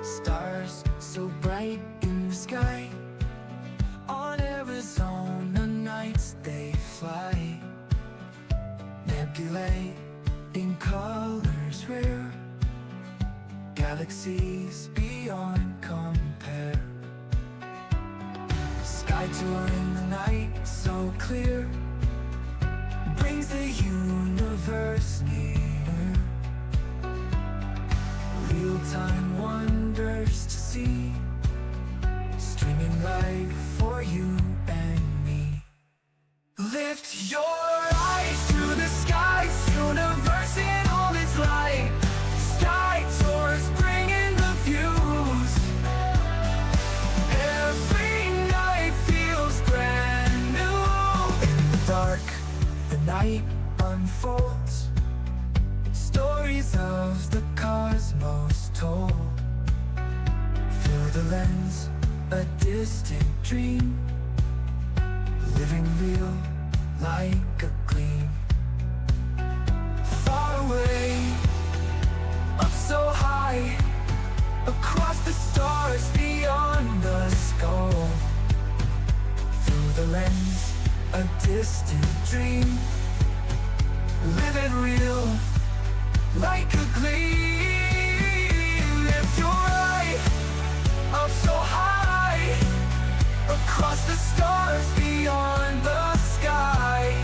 Stars so bright in the sky, on Arizona nights they fly. Nebulae in colors rare, galaxies beyond compare. Sky tour in the night so clear, brings the universe near. Real-time wonders to see, streaming live for you and me. Lift your eyes to the skies, universe in all its light. Sky tours bringing the views. Every night feels brand new. In the dark, the night unfolds, stories of the cosmos told. Through the lens, a distant dream, living real like a gleam. Far away, up so high, across the stars beyond the skull. Through the lens, a distant dream, living real like a gleam. Lift your eye up so high, across the stars beyond the sky.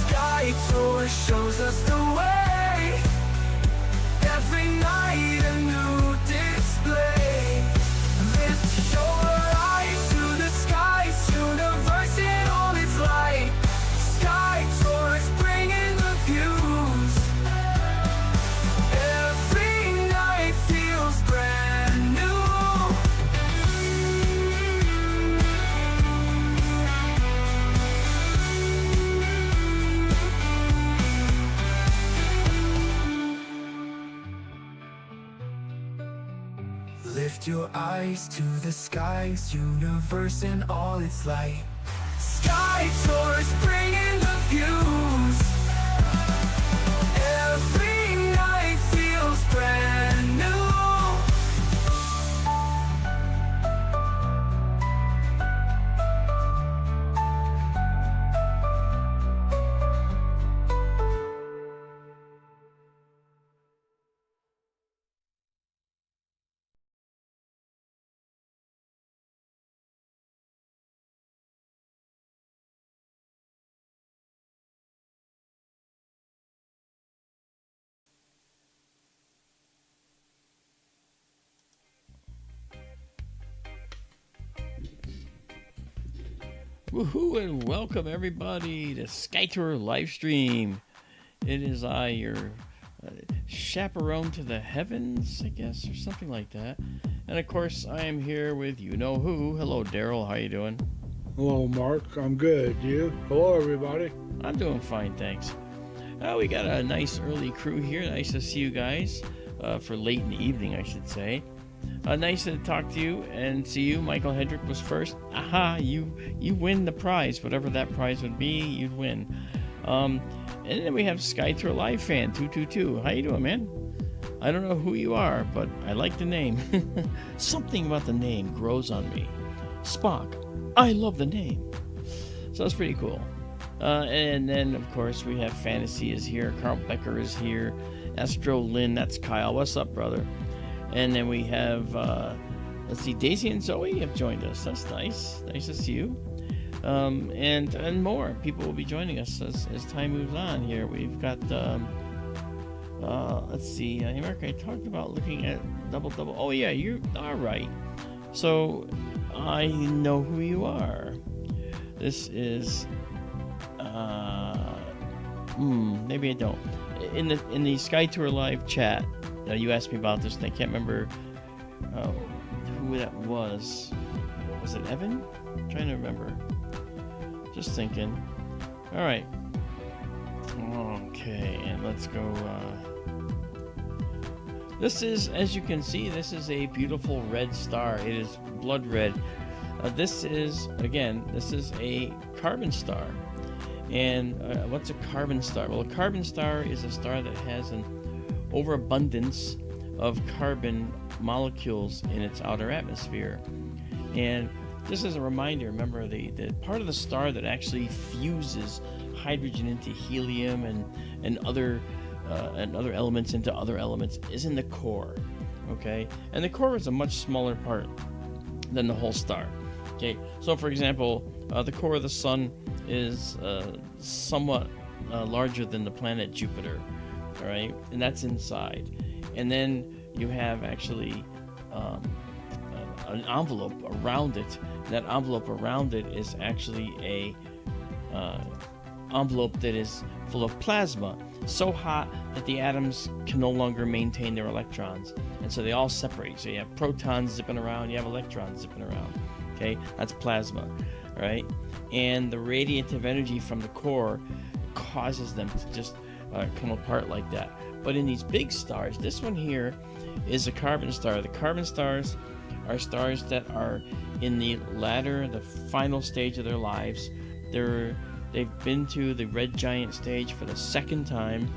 Sky tour shows us the way, every night a new display. Lift your eyes to the skies, universe in all its light. Sky tours bringing the views. Every night feels brand new. Lift your eyes to the skies, universe in all its light. Sky tours bringing the views. Every night feels brand new. Woohoo, and welcome everybody to SkyTour Livestream. It is I, your chaperone to the heavens, I guess, or something like that. And of course, I am here with you-know-who. Hello, Daryl. How you doing? Hello, Mark. I'm good. You? Hello, everybody. I'm doing fine, thanks. We got a nice early crew here. Nice to see you guys for late in the evening, I should say. Nice to talk to you and see you. Michael Hedrick was first. Aha, you win the prize. Whatever that prize would be, you'd win. And then we have SkyTour Live Fan 222. How you doing, man? I don't know who you are, but I like the name. Something about the name grows on me. Spock, I love the name. So that's pretty cool. And then, of course, we have Fantasy is here. Carl Becker is here. Astro Lynn, that's Kyle. What's up, brother? And then we have, let's see, Daisy and Zoe have joined us. That's nice. Nice to see you. And more people will be joining us as time moves on here. We've got, let's see, America, I talked about looking at double. Oh, yeah, you're all right. So I know who you are. This is, maybe I don't. In the SkyTour Live chat, you asked me about this, and I can't remember who that was. Was it Evan? I'm trying to remember. Just thinking. All right. Okay, and let's go. This is, as you can see, this is a beautiful red star. It is blood red. This is a carbon star. And what's a carbon star? Well, a carbon star is a star that has an overabundance of carbon molecules in its outer atmosphere. And just as a reminder, remember the part of the star that actually fuses hydrogen into helium and other elements into other elements is in the core. Okay, and the core is a much smaller part than the whole star. Okay, so for example, the core of the sun is somewhat larger than the planet Jupiter. All right, and that's inside. And then you have actually an envelope around it. That envelope around it is actually a envelope that is full of plasma, so hot that the atoms can no longer maintain their electrons, and so they all separate. So you have protons zipping around, you have electrons zipping around. Okay, that's plasma, right? And the radiative energy from the core causes them to just come apart like that. But in these big stars, this one here is a carbon star. The carbon stars are stars that are in the final stage of their lives. They've been to the red giant stage for the second time,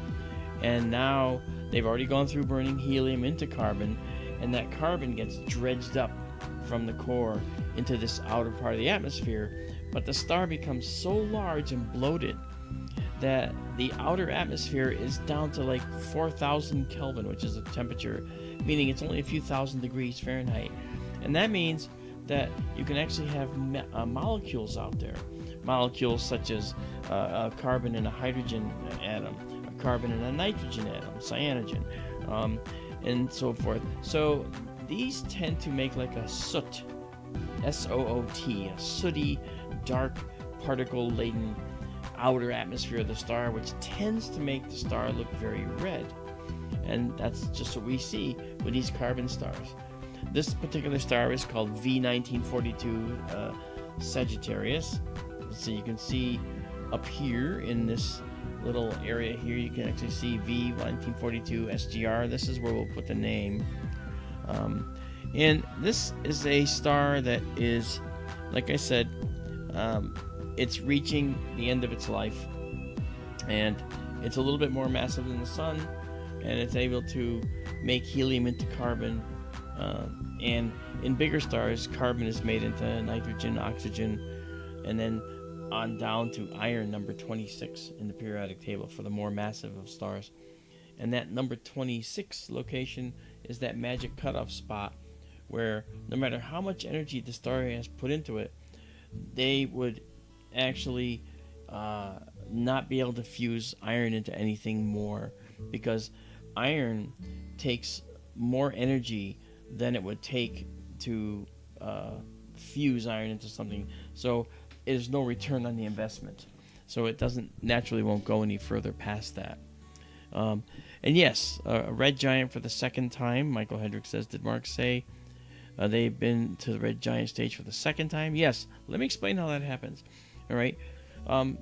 and now they've already gone through burning helium into carbon, and that carbon gets dredged up from the core into this outer part of the atmosphere. But the star becomes so large and bloated that the outer atmosphere is down to like 4,000 Kelvin, which is the temperature, meaning it's only a few thousand degrees Fahrenheit. And that means that you can actually have molecules out there. Molecules such as a carbon and a hydrogen atom, a carbon and a nitrogen atom, cyanogen, and so forth. So these tend to make like a soot, S-O-O-T, a sooty, dark, particle-laden outer atmosphere of the star, which tends to make the star look very red. And that's just what we see with these carbon stars. This particular star is called V1942 Sagittarius. So you can see up here in this little area here, you can actually see V1942 SGR. This is where we'll put the name. And this is a star that is, like I said, it's reaching the end of its life, and it's a little bit more massive than the sun, and it's able to make helium into carbon, and in bigger stars carbon is made into nitrogen, oxygen, and then on down to iron, number 26 in the periodic table for the more massive of stars. And that number 26 location is that magic cutoff spot where no matter how much energy the star has put into it, they would actually not be able to fuse iron into anything more, because iron takes more energy than it would take to fuse iron into something. So there's no return on the investment. So it won't go any further past that. And yes, a red giant for the second time. Michael Hendrick says, did Mark say they've been to the red giant stage for the second time? Yes. Let me explain how that happens. All right. I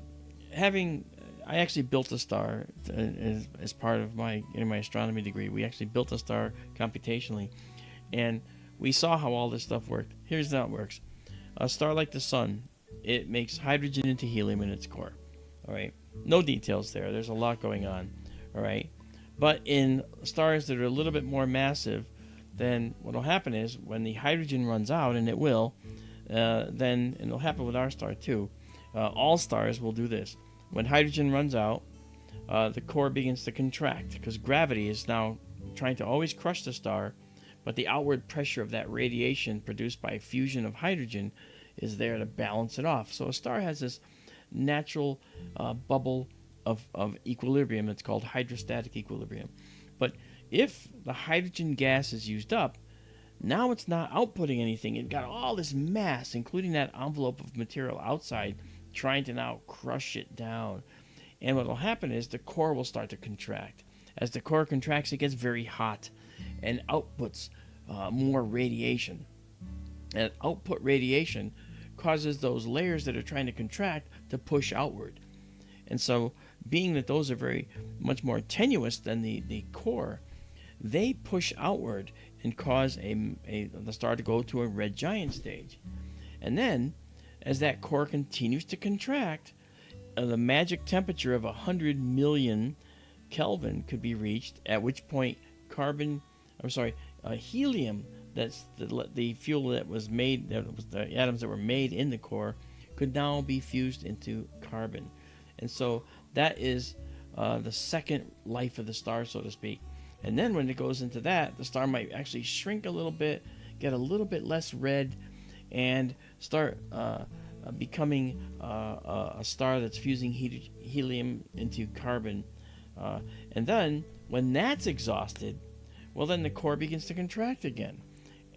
actually built a star as part of my astronomy degree. We actually built a star computationally, and we saw how all this stuff worked. Here's how it works. A star like the sun, it makes hydrogen into helium in its core. All right. No details there. There's a lot going on. All right. But in stars that are a little bit more massive, then what will happen is when the hydrogen runs out, and it will, and it'll happen with our star too. All stars will do this. When hydrogen runs out, the core begins to contract because gravity is now trying to always crush the star, but the outward pressure of that radiation produced by fusion of hydrogen is there to balance it off. So a star has this natural bubble of equilibrium. It's called hydrostatic equilibrium. But if the hydrogen gas is used up, now it's not outputting anything. It got all this mass, including that envelope of material outside, trying to now crush it down. And what will happen is the core will start to contract. As the core contracts, it gets very hot and outputs more radiation. And output radiation causes those layers that are trying to contract to push outward. And so, being that those are very much more tenuous than the core, they push outward and cause the star to go to a red giant stage. And then, as that core continues to contract, the magic temperature of 100 million Kelvin could be reached, at which point carbon helium, that's the fuel that was made, that was the atoms that were made in the core, could now be fused into carbon. And so that is the second life of the star, so to speak. And then when it goes into that, the star might actually shrink a little bit, get a little bit less red, and start becoming a star that's fusing helium into carbon. And then when that's exhausted, well, then the core begins to contract again.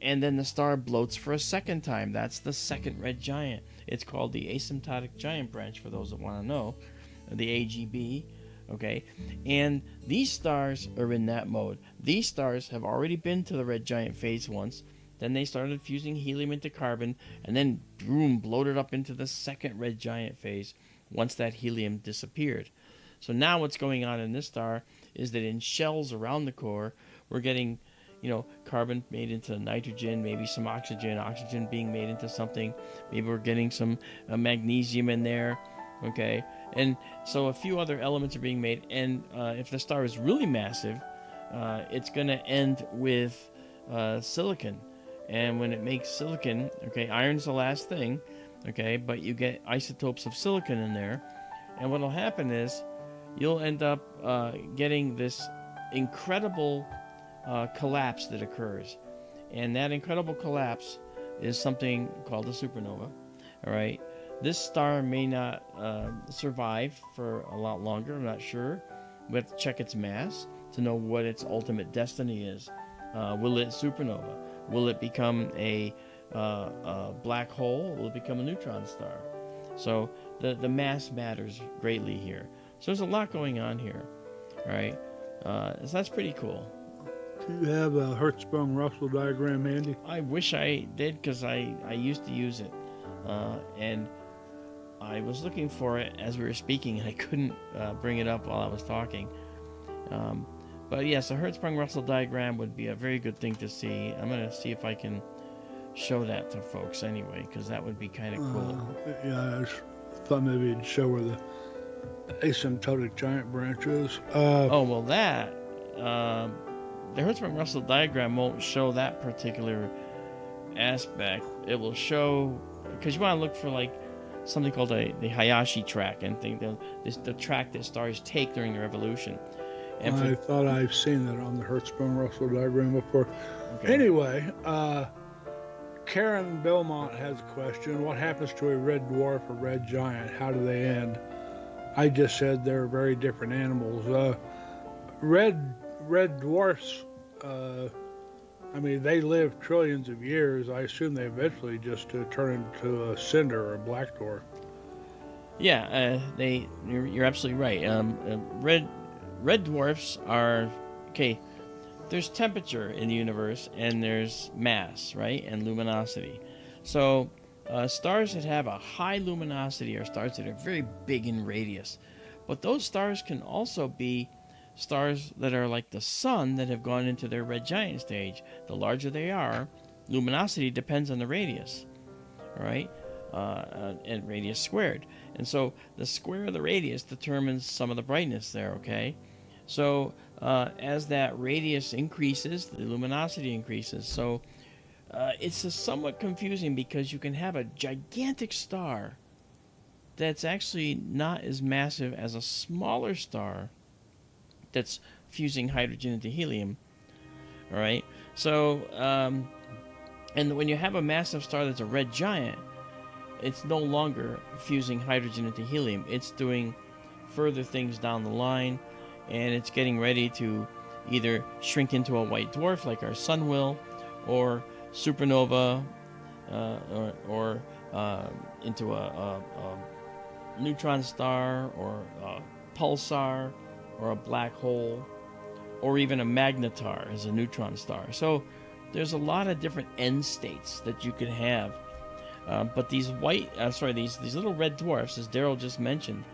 And then the star bloats for a second time. That's the second red giant. It's called the asymptotic giant branch, for those that want to know, the AGB. Okay, and these stars are in that mode. These stars have already been to the red giant phase once. Then they started fusing helium into carbon, and then boom, bloated up into the second red giant phase once that helium disappeared. So now what's going on in this star is that in shells around the core, we're getting, carbon made into nitrogen, maybe some oxygen being made into something. Maybe we're getting some magnesium in there, okay? And so a few other elements are being made. And if the star is really massive, it's going to end with silicon. And when it makes silicon, okay, iron's the last thing, okay, but you get isotopes of silicon in there. And what'll happen is you'll end up getting this incredible collapse that occurs. And that incredible collapse is something called a supernova. All right. This star may not survive for a lot longer. I'm not sure. We have to check its mass to know what its ultimate destiny is. Will it supernova? Will it become a black hole? Will it become a neutron star? So the mass matters greatly here. So there's a lot going on here. All right. So that's pretty cool. Do you have a Hertzsprung-Russell diagram, Andy? I wish I did, because I used to use it. And I was looking for it as we were speaking, and I couldn't bring it up while I was talking. But yes, a Hertzsprung-Russell diagram would be a very good thing to see. I'm going to see if I can show that to folks anyway, because that would be kind of cool. Yeah, I just thought maybe you'd show where the asymptotic giant branch is. The Hertzsprung-Russell diagram won't show that particular aspect. It will show, because you want to look for like something called the Hayashi track, and the track that stars take during their evolution. And I thought I've seen that on the Hertzsprung-Russell diagram before. Okay. Anyway, Karen Belmont has a question. What happens to a red dwarf or red giant? How do they end? I just said they're very different animals. Red dwarfs, they live trillions of years. I assume they eventually just turn into a cinder or a black dwarf. Yeah, you're absolutely right. Red dwarfs are, okay, there's temperature in the universe, and there's mass, right, and luminosity. So stars that have a high luminosity are stars that are very big in radius. But those stars can also be stars that are like the sun that have gone into their red giant stage. The larger they are, luminosity depends on the radius, all right, and radius squared. And so the square of the radius determines some of the brightness there, okay? So as that radius increases, the luminosity increases. So it's somewhat confusing, because you can have a gigantic star that's actually not as massive as a smaller star that's fusing hydrogen into helium. All right. So, and when you have a massive star that's a red giant, it's no longer fusing hydrogen into helium. It's doing further things down the line, and it's getting ready to either shrink into a white dwarf like our sun will, or supernova, or into a neutron star, or a pulsar, or a black hole, or even a magnetar as a neutron star. So there's a lot of different end states that you could have. But these these little red dwarfs, as Daryl just mentioned,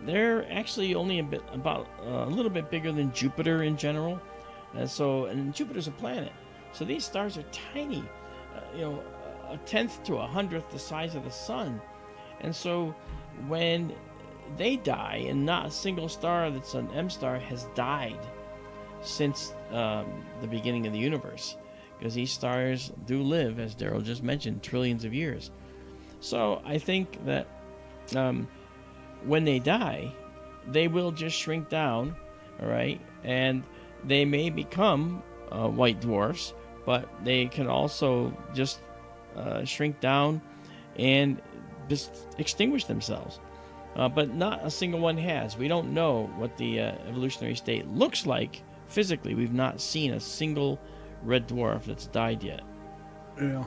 they're actually only a little bit bigger than Jupiter in general. And Jupiter's a planet. So these stars are tiny, a tenth to 100th the size of the sun. And so when they die, and not a single star that's an M star has died since the beginning of the universe, because these stars do live, as Daryl just mentioned, trillions of years. So I think that when they die, they will just shrink down, all right, and they may become white dwarfs, but they can also just shrink down and just extinguish themselves. But not a single one has. We don't know what the evolutionary state looks like physically. We've not seen a single red dwarf that's died yet. Yeah.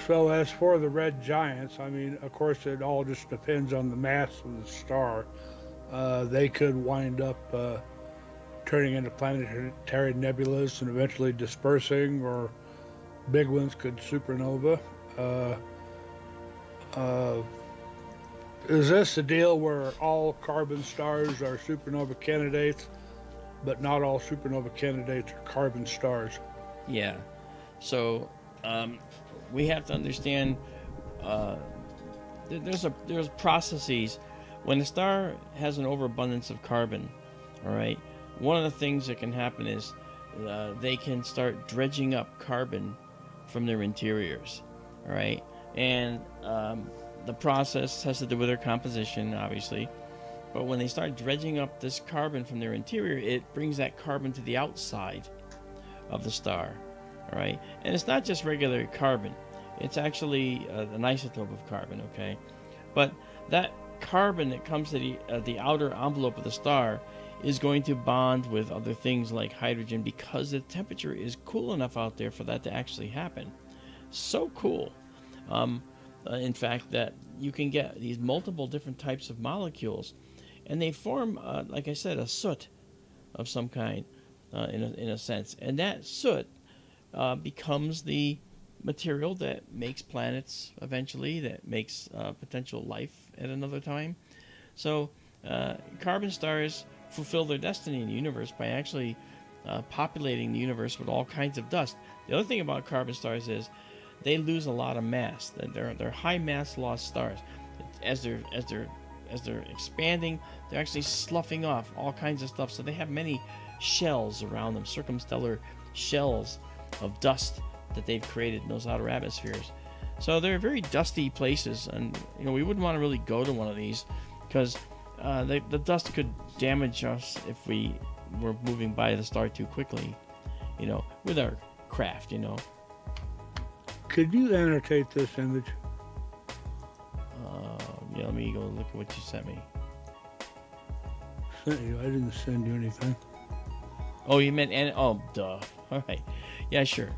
So as for the red giants, I mean, of course, it all just depends on the mass of the star. They could wind up turning into planetary nebulas and eventually dispersing, or big ones could supernova. Is this a deal where all carbon stars are supernova candidates, but not all supernova candidates are carbon stars? Yeah. So we have to understand there's processes. When a star has an overabundance of carbon, all right, one of the things that can happen is they can start dredging up carbon from their interiors, all right, and the process has to do with their composition, obviously. But when they start dredging up this carbon from their interior, it brings that carbon to the outside of the star, all right? And it's not just regular carbon. It's actually an isotope of carbon, okay? But that carbon that comes to the outer envelope of the star is going to bond with other things like hydrogen, because the temperature is cool enough out there for that to actually happen. So cool. In fact, that you can get these multiple different types of molecules, and they form, like I said, a soot of some kind, in a sense. And that soot becomes the material that makes planets eventually, that makes potential life at another time. So carbon stars fulfill their destiny in the universe by actually populating the universe with all kinds of dust. The other thing about carbon stars is they lose a lot of mass. They're high mass loss stars. As they're expanding, they're actually sloughing off all kinds of stuff. So they have many shells around them, circumstellar shells of dust that they've created in those outer atmospheres. So they're very dusty places, and we wouldn't want to really go to one of these, because the dust could damage us if we were moving by the star too quickly, with our craft, Could you annotate this image? Yeah, let me go look at what you sent me. Sent you. I didn't send you anything. Oh, you meant oh, duh. All right. Yeah, sure.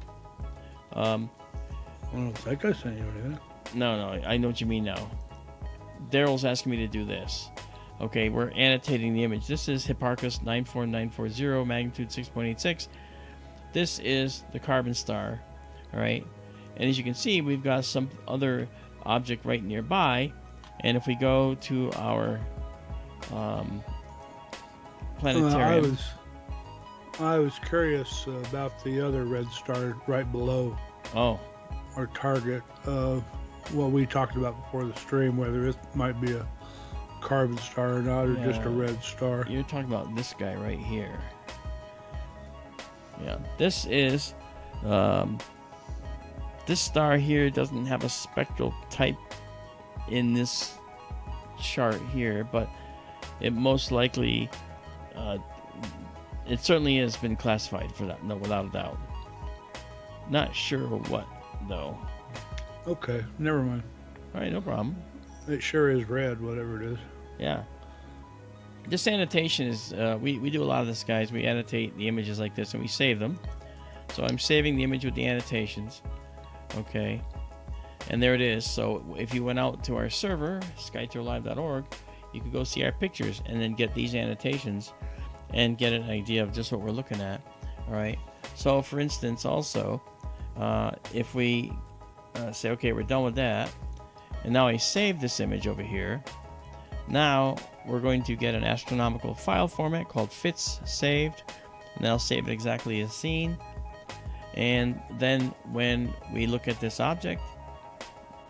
I don't think I sent you anything. No, I know what you mean now. Daryl's asking me to do this. Okay, we're annotating the image. This is Hipparchus 94940, magnitude 6.86. This is the carbon star, all right? And as you can see, we've got some other object right nearby. And if we go to our planetarium... I was curious about the other red star right below our target. What we talked about before the stream, whether it might be a carbon star or not, or just a red star. You're talking about this guy right here. Yeah, this is... this star here doesn't have a spectral type in this chart here, but it most likely... it certainly has been classified for that, no, without a doubt. Not sure what, though. Okay, never mind. All right, no problem. It sure is red, whatever it is. Yeah. This annotation is, we do a lot of this, guys. We annotate the images like this, and we save them. So I'm saving the image with the annotations. Okay. And there it is. So if you went out to our server, skytourlive.org, you could go see our pictures and then get these annotations and get an idea of just what we're looking at. All right. So for instance, also, if we say, okay, we're done with that, and now I save this image over here, now we're going to get an astronomical file format called fits saved, and I'll save it exactly as seen. And then when we look at this object,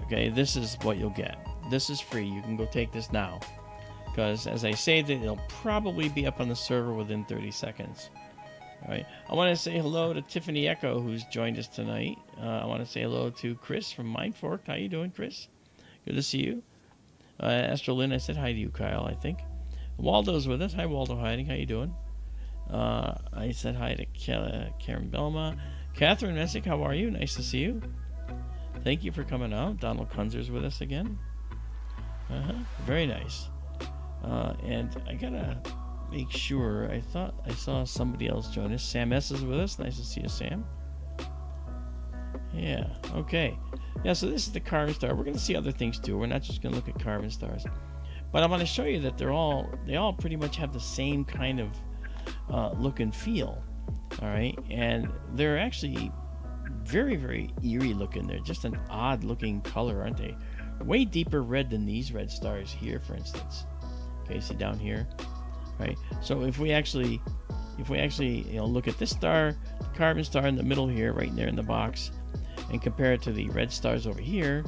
okay, this is what you'll get. This is free. You can go take this now, because as I saved it, it'll probably be up on the server within 30 seconds. All right. I want to say hello to Tiffany Echo, who's joined us tonight. I want to say hello to Chris from Mindfork. How you doing, Chris? Good to see you. Astro Lynn, I said hi to you, Kyle, I think. Waldo's with us. Hi, Waldo Hiding. How you doing? I said hi to Karen Belma. Catherine Messick, how are you? Nice to see you. Thank you for coming out. Donald Kunzer's with us again. Very nice. And I gotta make sure. I thought I saw somebody else join us. Sam S is with us. Nice to see you, Sam. Yeah. Okay. Yeah. So this is the carbon star. We're gonna see other things too. We're not just gonna look at carbon stars, but I want to show you that they all pretty much have the same kind of look and feel. All right, and they're actually very, very eerie looking. They're just an odd looking color, aren't they? Way deeper red than these red stars here, for instance. Okay, see down here, right? So if we actually look at this star, the carbon star in the middle here, right there in the box, and compare it to the red stars over here,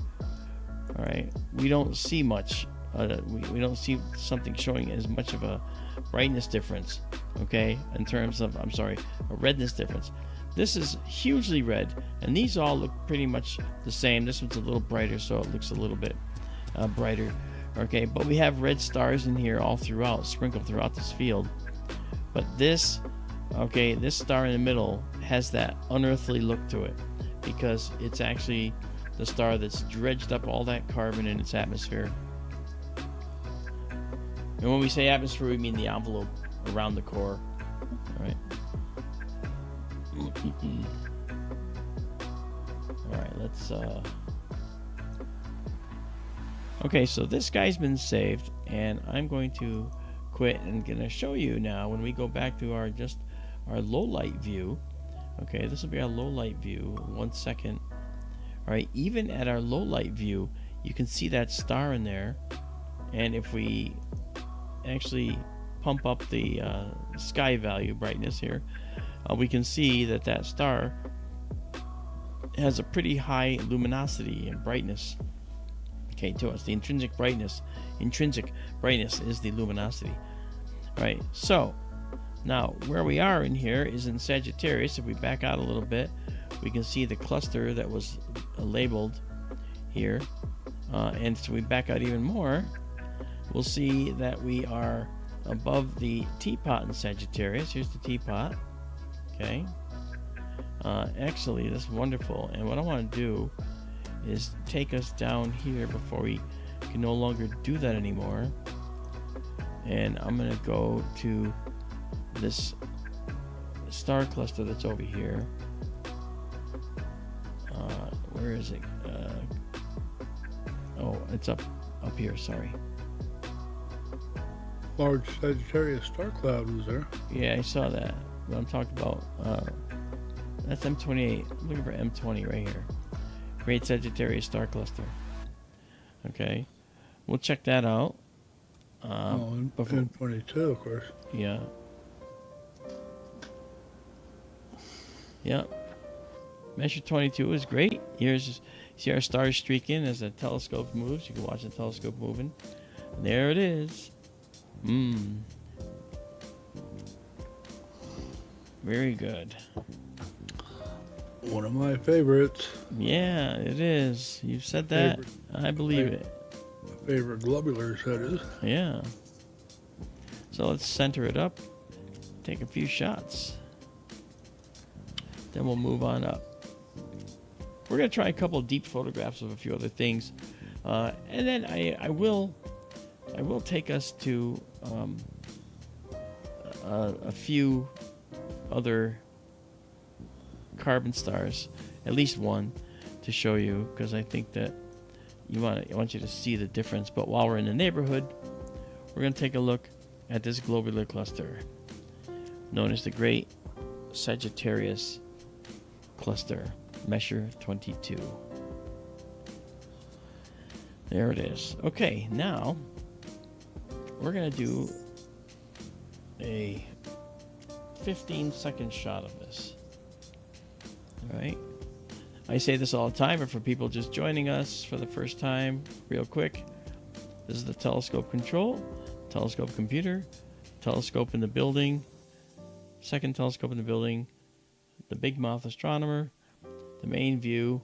all right, we don't see much. We don't see something showing as much of a brightness difference, okay, in terms of, a redness difference. This is hugely red, and these all look pretty much the same. This one's a little brighter, so it looks a little bit brighter, okay, but we have red stars in here all throughout, sprinkled throughout this field. But this star in the middle has that unearthly look to it, because it's actually the star that's dredged up all that carbon in its atmosphere. And when we say atmosphere, we mean the envelope around the core. All right. All right, let's... Okay, so this guy's been saved, and I'm going to quit and going to show you now when we go back to our low light view. Okay, this will be our low light view. 1 second. All right, even at our low light view, you can see that star in there. And if we actually pump up the sky value brightness here, we can see that star has a pretty high luminosity and brightness. Okay, to us, the intrinsic brightness is the luminosity. All right, so now where we are in here is in Sagittarius. If we back out a little bit, we can see the cluster that was labeled here, and so we back out even more, we'll see that we are above the teapot in Sagittarius. Here's the teapot. Okay. Actually, that's wonderful. And what I want to do is take us down here before we can no longer do that anymore. And I'm going to go to this star cluster that's over here. Where is it? Oh, it's up here. Sorry. Large Sagittarius star cloud was there. Yeah, I saw that. But I'm talking about that's M28. I'm looking for M20 right here. Great Sagittarius star cluster. Okay, we'll check that out. And M22, of course. Yeah. Yeah. Measure 22 is great. Here's, see our stars streaking as the telescope moves. You can watch the telescope moving. There it is. Very good. One of my favorites. Yeah, it is. You've said that. I believe it. My favorite globulars, that is. Yeah. So let's center it up. Take a few shots. Then we'll move on up. We're going to try a couple of deep photographs of a few other things. And then I will take us to a few other carbon stars, at least one, to show you, because I think that I want you to see the difference. But while we're in the neighborhood, we're going to take a look at this globular cluster known as the Great Sagittarius Cluster, Measure 22. There it is. Okay, now we're going to do a 15-second shot of this. All right. I say this all the time, but for people just joining us for the first time, real quick, this is the telescope control, telescope computer, telescope in the building, second telescope in the building, the big mouth astronomer, the main view.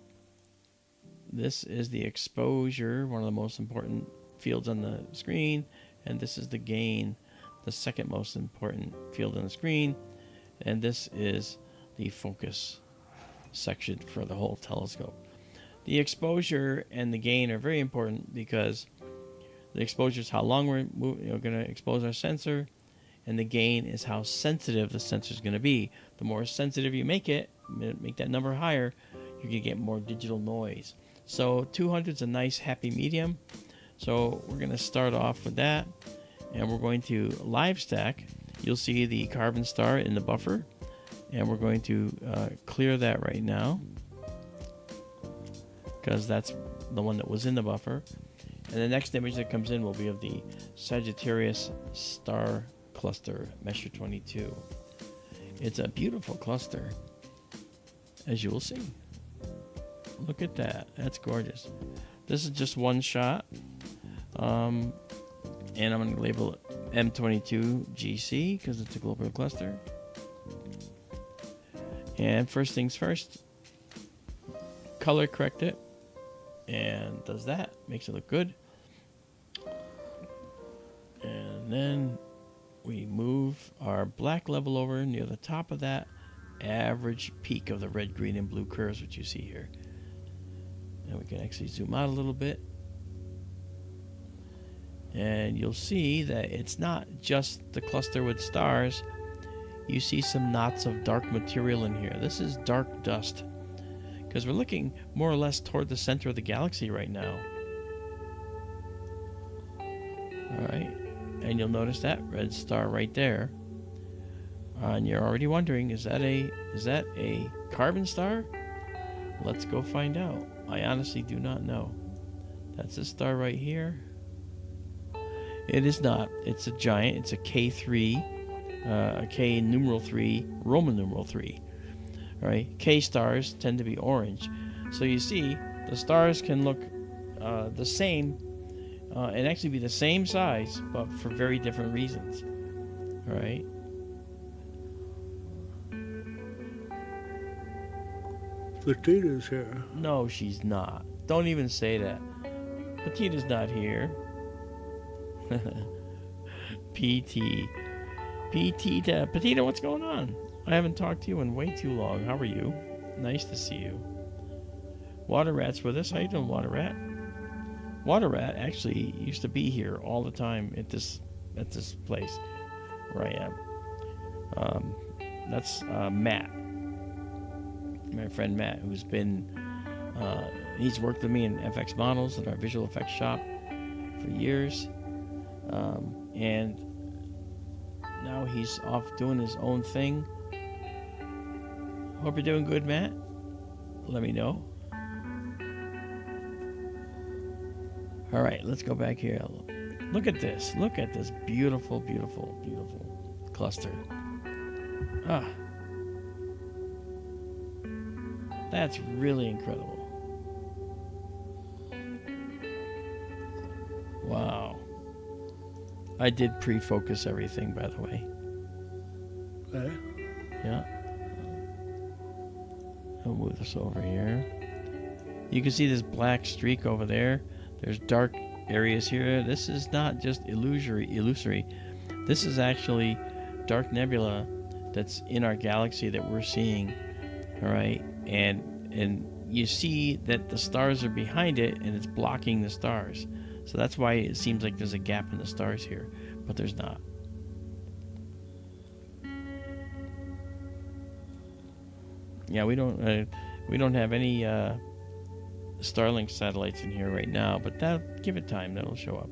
This is the exposure, one of the most important fields on the screen, and this is the gain, the second most important field on the screen, and this is the focus section for the whole telescope. The exposure and the gain are very important because the exposure is how long we're going to expose our sensor, and the gain is how sensitive the sensor is going to be. The more sensitive you make it, make that number higher, you're going to get more digital noise. So 200 is a nice happy medium. So we're going to start off with that, and we're going to live stack. You'll see the carbon star in the buffer, and we're going to clear that right now because that's the one that was in the buffer. And the next image that comes in will be of the Sagittarius star cluster, Messier 22. It's a beautiful cluster, as you will see. Look at that. That's gorgeous. This is just one shot. And I'm going to label it M22 GC because it's a global cluster. And first things first, color correct it. And does that. Makes it look good. And then we move our black level over near the top of that average peak of the red, green, and blue curves, which you see here. And we can actually zoom out a little bit. And you'll see that it's not just the cluster with stars. You see some knots of dark material in here. This is dark dust, because we're looking more or less toward the center of the galaxy right now. Alright, and you'll notice that red star right there. And you're already wondering, is that a carbon star? Let's go find out. I honestly do not know. That's a star right here. It is not. It's a giant. It's a K3, a K numeral 3, Roman numeral 3. All right. K stars tend to be orange. So you see, the stars can look the same and actually be the same size, but for very different reasons. All right. Petita's here. No, she's not. Don't even say that. Petita's not here. Petita, what's going on? I haven't talked to you in way too long. How are you? Nice to see you. Water Rat's with us. How you doing, Water Rat? Water Rat actually used to be here all the time at this place where I am. That's Matt, my friend Matt, who's been he's worked with me in FX models in our visual effects shop for years. And now he's off doing his own thing. Hope you're doing good, Matt. Let me know. All right, let's go back here. Look at this. Look at this beautiful, beautiful, beautiful cluster. Ah, that's really incredible. Wow. I did pre-focus everything, by the way. Okay. Yeah. I'll move this over here. You can see this black streak over there. There's dark areas here. This is not just illusory. This is actually dark nebula that's in our galaxy that we're seeing. All right, and you see that the stars are behind it, and it's blocking the stars. So that's why it seems like there's a gap in the stars here, but there's not. Yeah, we don't have any Starlink satellites in here right now, but give it time, that'll show up.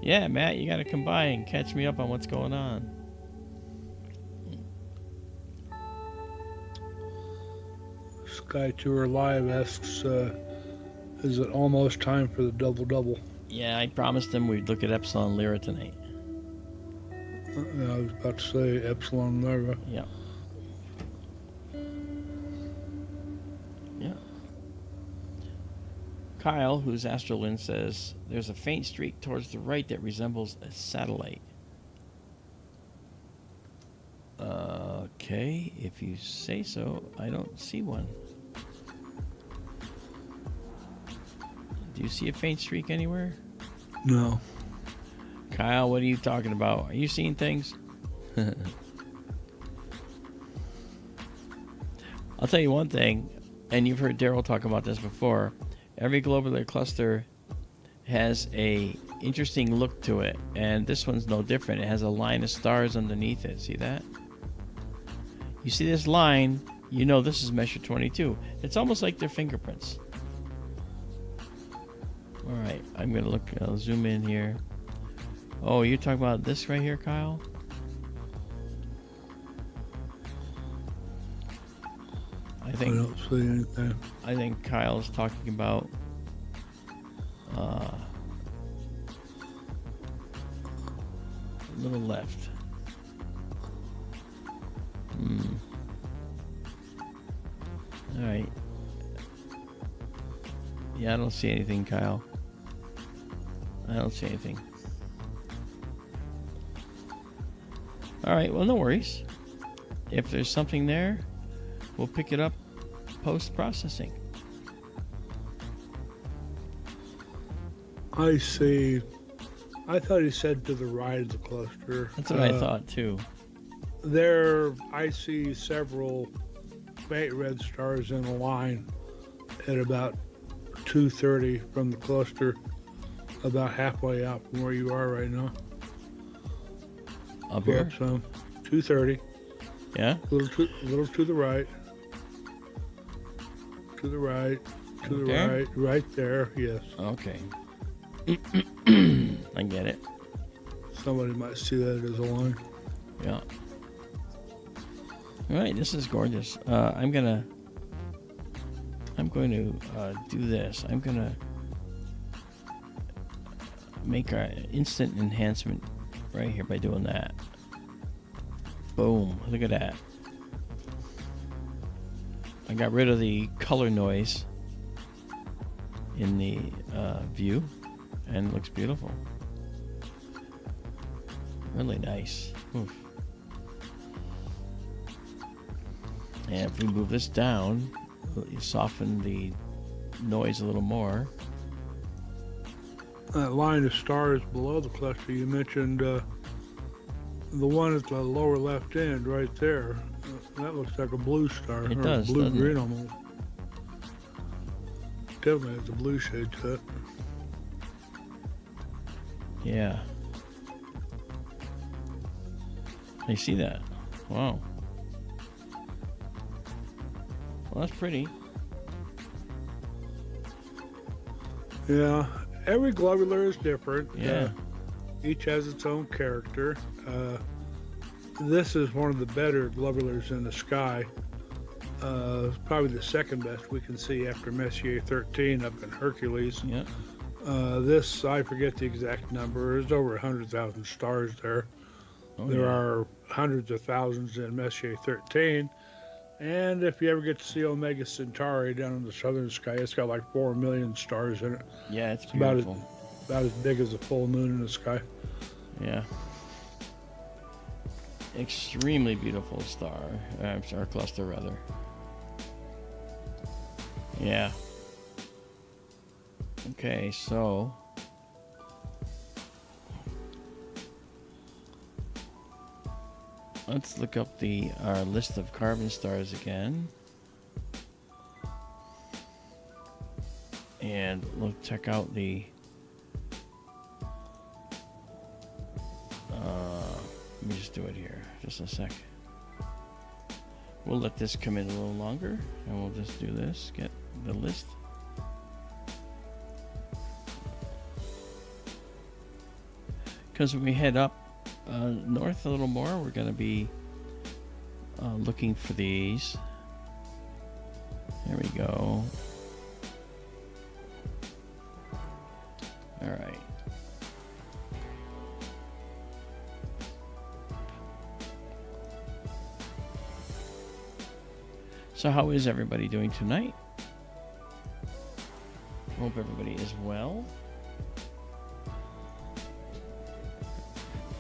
Yeah, Matt, you got to come by and catch me up on what's going on. SkyTour Live asks, is it almost time for the double-double? Yeah, I promised him we'd look at Epsilon Lyrae tonight. I was about to say Epsilon Lyrae. Yeah. Yeah. Kyle, who's Astrolin, says there's a faint streak towards the right that resembles a satellite. Okay, if you say so. I don't see one. Do you see a faint streak anywhere? No. Kyle, what are you talking about? Are you seeing things? I'll tell you one thing, and you've heard Daryl talk about this before. Every globular cluster has a interesting look to it, and this one's no different. It has a line of stars underneath it. See that? You see this line, you know this is Messier 22. It's almost like their fingerprints. All right, I'm going to look. I'll zoom in here. Oh, you're talking about this right here, Kyle? I don't see anything. I think Kyle's talking about a little left. All right. Yeah, I don't see anything, Kyle. I don't see anything. All right, well, no worries. If there's something there, we'll pick it up post-processing. I see. I thought he said to the right of the cluster. That's what I thought, too. There, I see several faint red stars in a line at about 230 from the cluster, about halfway out from where you are right now. Up here? Some 230. Yeah? A little to the right. To the right. To the Okay. right. Right there. Yes. Okay. I get it. Somebody might see that as a line. Yeah. All right, this is gorgeous. I'm going to do this. I'm going to make an instant enhancement right here by doing that. Boom. Look at that. I got rid of the color noise in the view, and it looks beautiful. Really nice. Oof. And if we move this down, you soften the noise a little more. That line of stars below the cluster, you mentioned the one at the lower left end right there. That looks like a blue star. It or does, blue doesn't green it? almost. Definitely has a blue shade to it. Yeah. I see that. Wow. Well, that's pretty. Yeah, every globular is different. Yeah. Each has its own character. This is one of the better globulars in the sky. Probably the second best we can see after Messier 13 up in Hercules. Yeah. This, I forget the exact number, there's over 100,000 stars there. Oh, There yeah. are hundreds of thousands in Messier 13. And if you ever get to see Omega Centauri down in the southern sky, it's got like 4 million stars in it. Yeah, it's about beautiful. About as big as a full moon in the sky. Yeah. Extremely beautiful star. Star cluster, rather. Yeah. Okay, so let's look up our list of carbon stars again. And we'll check out the let me just do it here, just a sec. We'll let this come in a little longer, and we'll just do this, get the list. Because when we head up north a little more, we're going to be looking for these. There we go. All right. So how is everybody doing tonight? Hope everybody is well.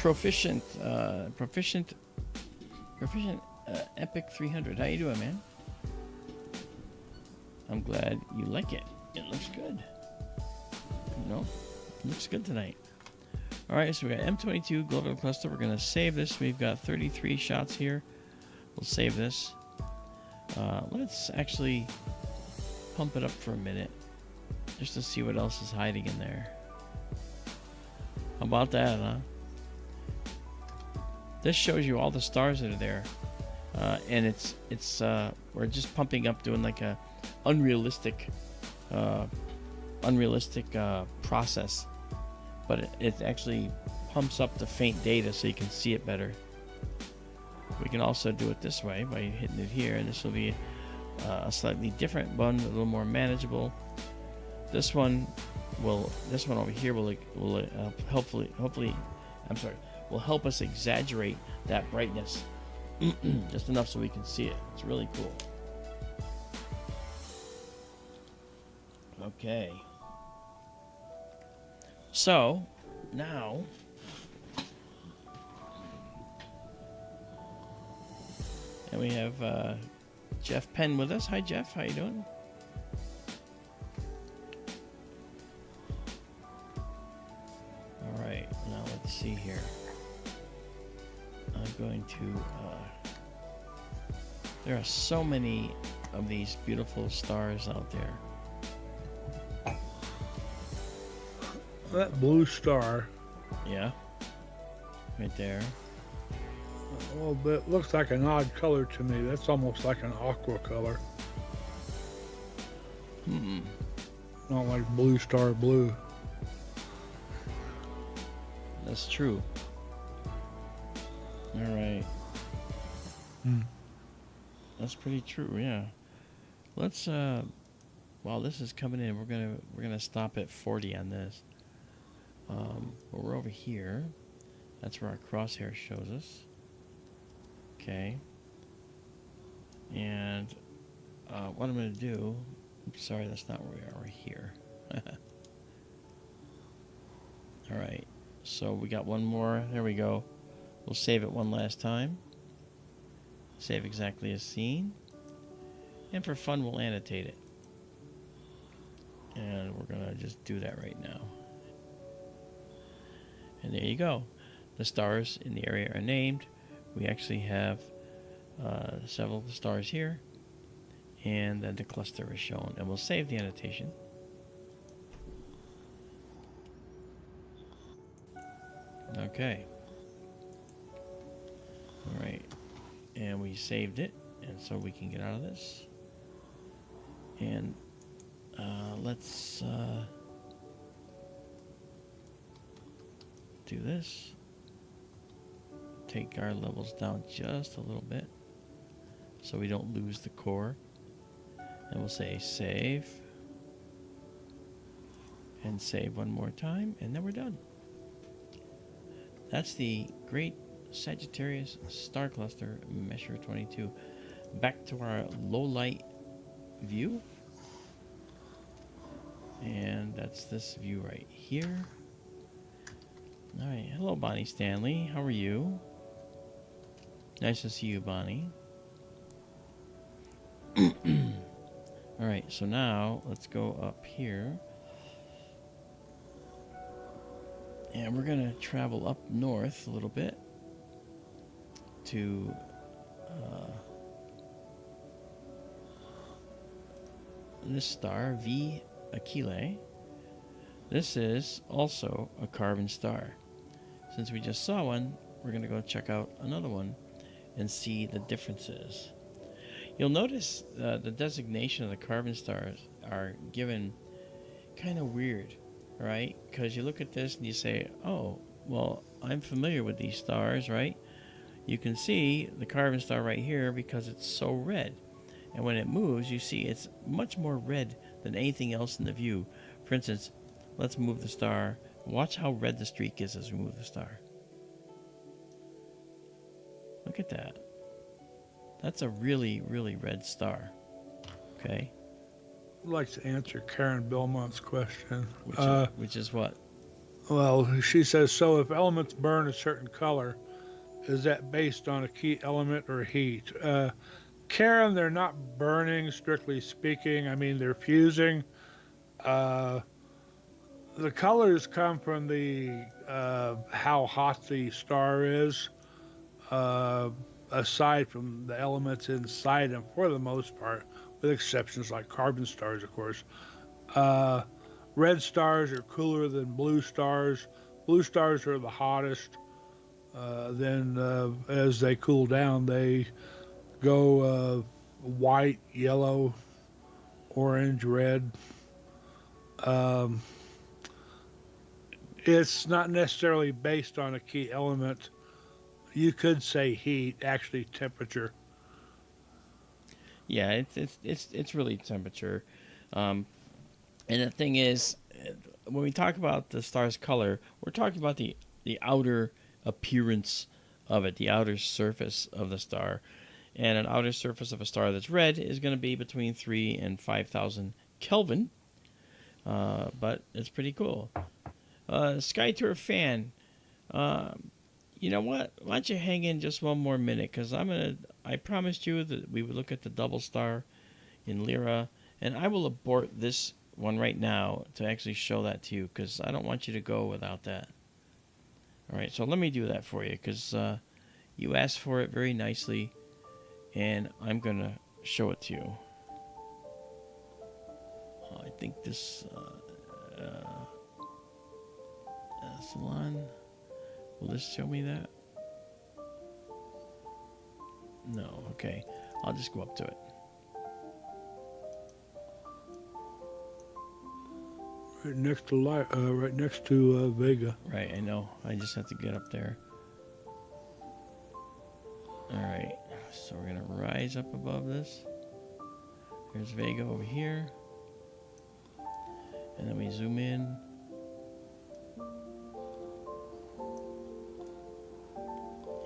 Proficient Epic 300. How you doing, man? I'm glad you like it. It looks good. No, it looks good tonight. All right, so we got M22 global cluster. We're gonna save this. We've got 33 shots here. We'll save this. Let's actually pump it up for a minute, just to see what else is hiding in there. How about that, huh? This shows you all the stars that are there, and we're just pumping up, doing like a unrealistic process, but it actually pumps up the faint data so you can see it better. We can also do it this way by hitting it here, and this will be a slightly different one, a little more manageable. This one over here will help us exaggerate that brightness just enough so we can see it. It's really cool. Okay. So now and we have Jeff Penn with us. Hi, Jeff. How you doing? All right. Now let's see here. I'm going to... there are so many of these beautiful stars out there. That blue star. Yeah. Right there. Well, that looks like an odd color to me. That's almost like an aqua color. Not like blue star blue. That's true. All right. That's pretty true. Yeah. Let's while this is coming in, we're gonna stop at 40 on this. But we're over here. That's where our crosshair shows us. Okay. And what I'm going to do... Oops, sorry, that's not where we are. We're here. Alright. So we got one more. There we go. We'll save it one last time. Save exactly as seen. And for fun, we'll annotate it. And we're going to just do that right now. And there you go. The stars in the area are named. We actually have several of the stars here, and then the cluster is shown, and we'll save the annotation. Okay. All right, and we saved it, and so we can get out of this. And let's do this. Take our levels down just a little bit so we don't lose the core. And we'll say save. And save one more time, and then we're done. That's the Great Sagittarius Star Cluster, Messier 22. Back to our low light view. And that's this view right here. All right, hello Bonnie Stanley, how are you? Nice to see you, Bonnie. All right, so now let's go up here. And we're going to travel up north a little bit to this star, V Aquilae. This is also a carbon star. Since we just saw one, we're going to go check out another one and see the differences. You'll notice the designation of the carbon stars are given kind of weird, right? Because you look at this and you say, oh, well, I'm familiar with these stars, right? You can see the carbon star right here because it's so red. And when it moves, you see it's much more red than anything else in the view. For instance, let's move the star. Watch how red the streak is as we move the star. Look at that. That's a really, really red star. Okay? I'd like to answer Karen Belmont's question. Which is what? Well, she says, so if elements burn a certain color, is that based on a key element or heat? Karen, they're not burning, strictly speaking. I mean, they're fusing. Uh, the colors come from the how hot the star is, uh, aside from the elements inside them, for the most part, with exceptions like carbon stars, of course. Uh, Red stars are cooler than blue stars. Blue stars are the hottest. Then, as they cool down, they go white, yellow, orange, red. Um, it's not necessarily based on a key element. You could say heat, actually temperature. Yeah, it's really temperature. And the thing is, when we talk about the star's color, we're talking about the outer appearance of it, the outer surface of the star. And an outer surface of a star that's red is going to be between 3 and 5,000 Kelvin. But it's pretty cool. SkyTour fan, you know what? Why don't you hang in just one more minute? Because I promised you that we would look at the double star in Lyra, and I will abort this one right now to actually show that to you, because I don't want you to go without that. All right, so let me do that for you, because you asked for it very nicely, and I'm going to show it to you. I think this Epsilon, will this show me that? No, okay. I'll just go up to it. Right next to Vega. Right, I know. I just have to get up there. Alright, so we're going to rise up above this. There's Vega over here. And then we zoom in.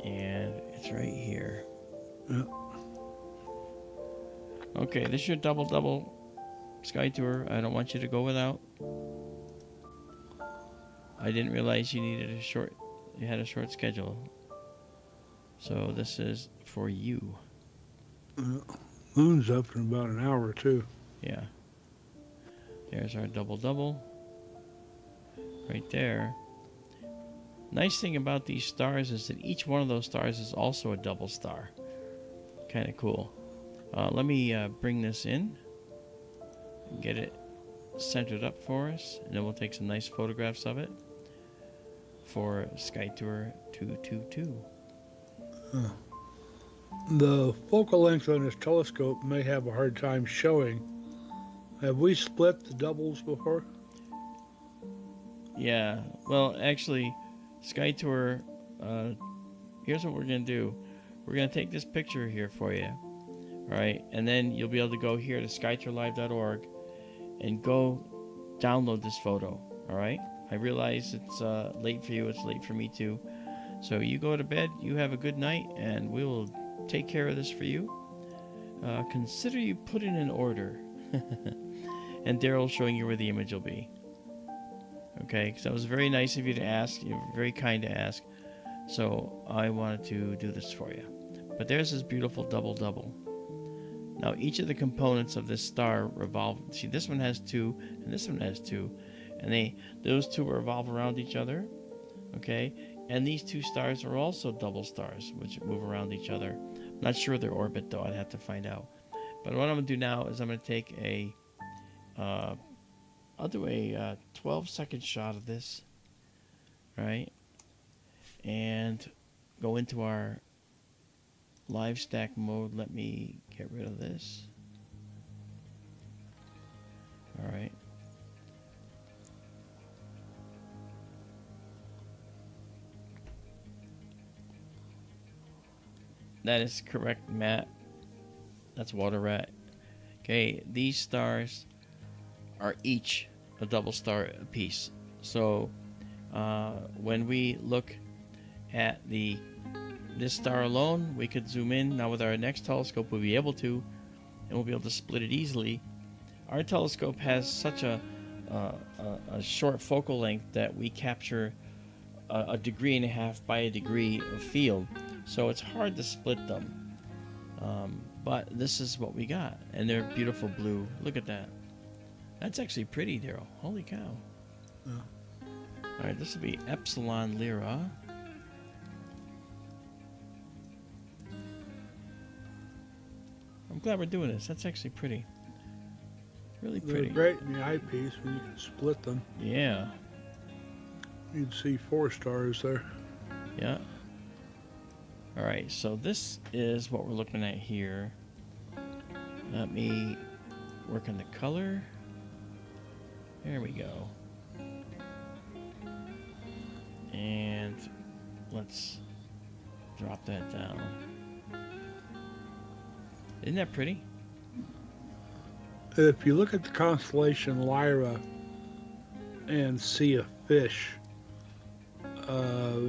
And it's right here. Yeah. Okay, this is your double SkyTour. I don't want you to go without. I didn't realize you had a short schedule. So this is for you. Moon's up in about an hour or two. Yeah. There's our double right there. Nice thing about these stars is that each one of those stars is also a double star. Kind of cool. Let me bring this in, get it centered up for us, and then we'll take some nice photographs of it for SkyTour 222. The focal length on this telescope may have a hard time showing. Have we split the doubles before? Yeah, well, actually, SkyTour, here's what we're going to do. We're going to take this picture here for you, all right? And then you'll be able to go here to skytourlive.org and go download this photo, all right? I realize it's late for you. It's late for me, too. So you go to bed. You have a good night, and we will take care of this for you. Consider you put in an order. And Daryl's showing you where the image will be. Okay, because that was very nice of you to ask. You're very kind to ask. So I wanted to do this for you. But there's this beautiful double. Now each of the components of this star revolve. See, this one has 2, and this one has 2, and those 2 revolve around each other. Okay, and these 2 stars are also double stars, which move around each other. I'm not sure their orbit though. I'd have to find out. But what I'm gonna do now is I'm gonna take I'll do a 12-second shot of this, right? And go into our live stack mode. Let me get rid of this. All right. That is correct, Matt. That's Water Rat. Okay, these stars are each a double star apiece. So when we look at this star alone, we could zoom in. Now with our next telescope, we'll be able to, and we'll be able to split it easily. our telescope has such a short focal length that we capture a degree and a half by a degree of field, so it's hard to split them. But this is what we got, and they're beautiful blue. Look at that. That's actually pretty, Daryl. Holy cow. Yeah. All right, this will be Epsilon Lyrae. I'm glad we're doing this. That's actually pretty. Really pretty. They're great in the eyepiece when you can split them. Yeah. You'd see 4 stars there. Yeah. All right, so this is what we're looking at here. Let me work on the color. There we go. And let's drop that down. Isn't that pretty? If you look at the constellation Lyra and see a fish,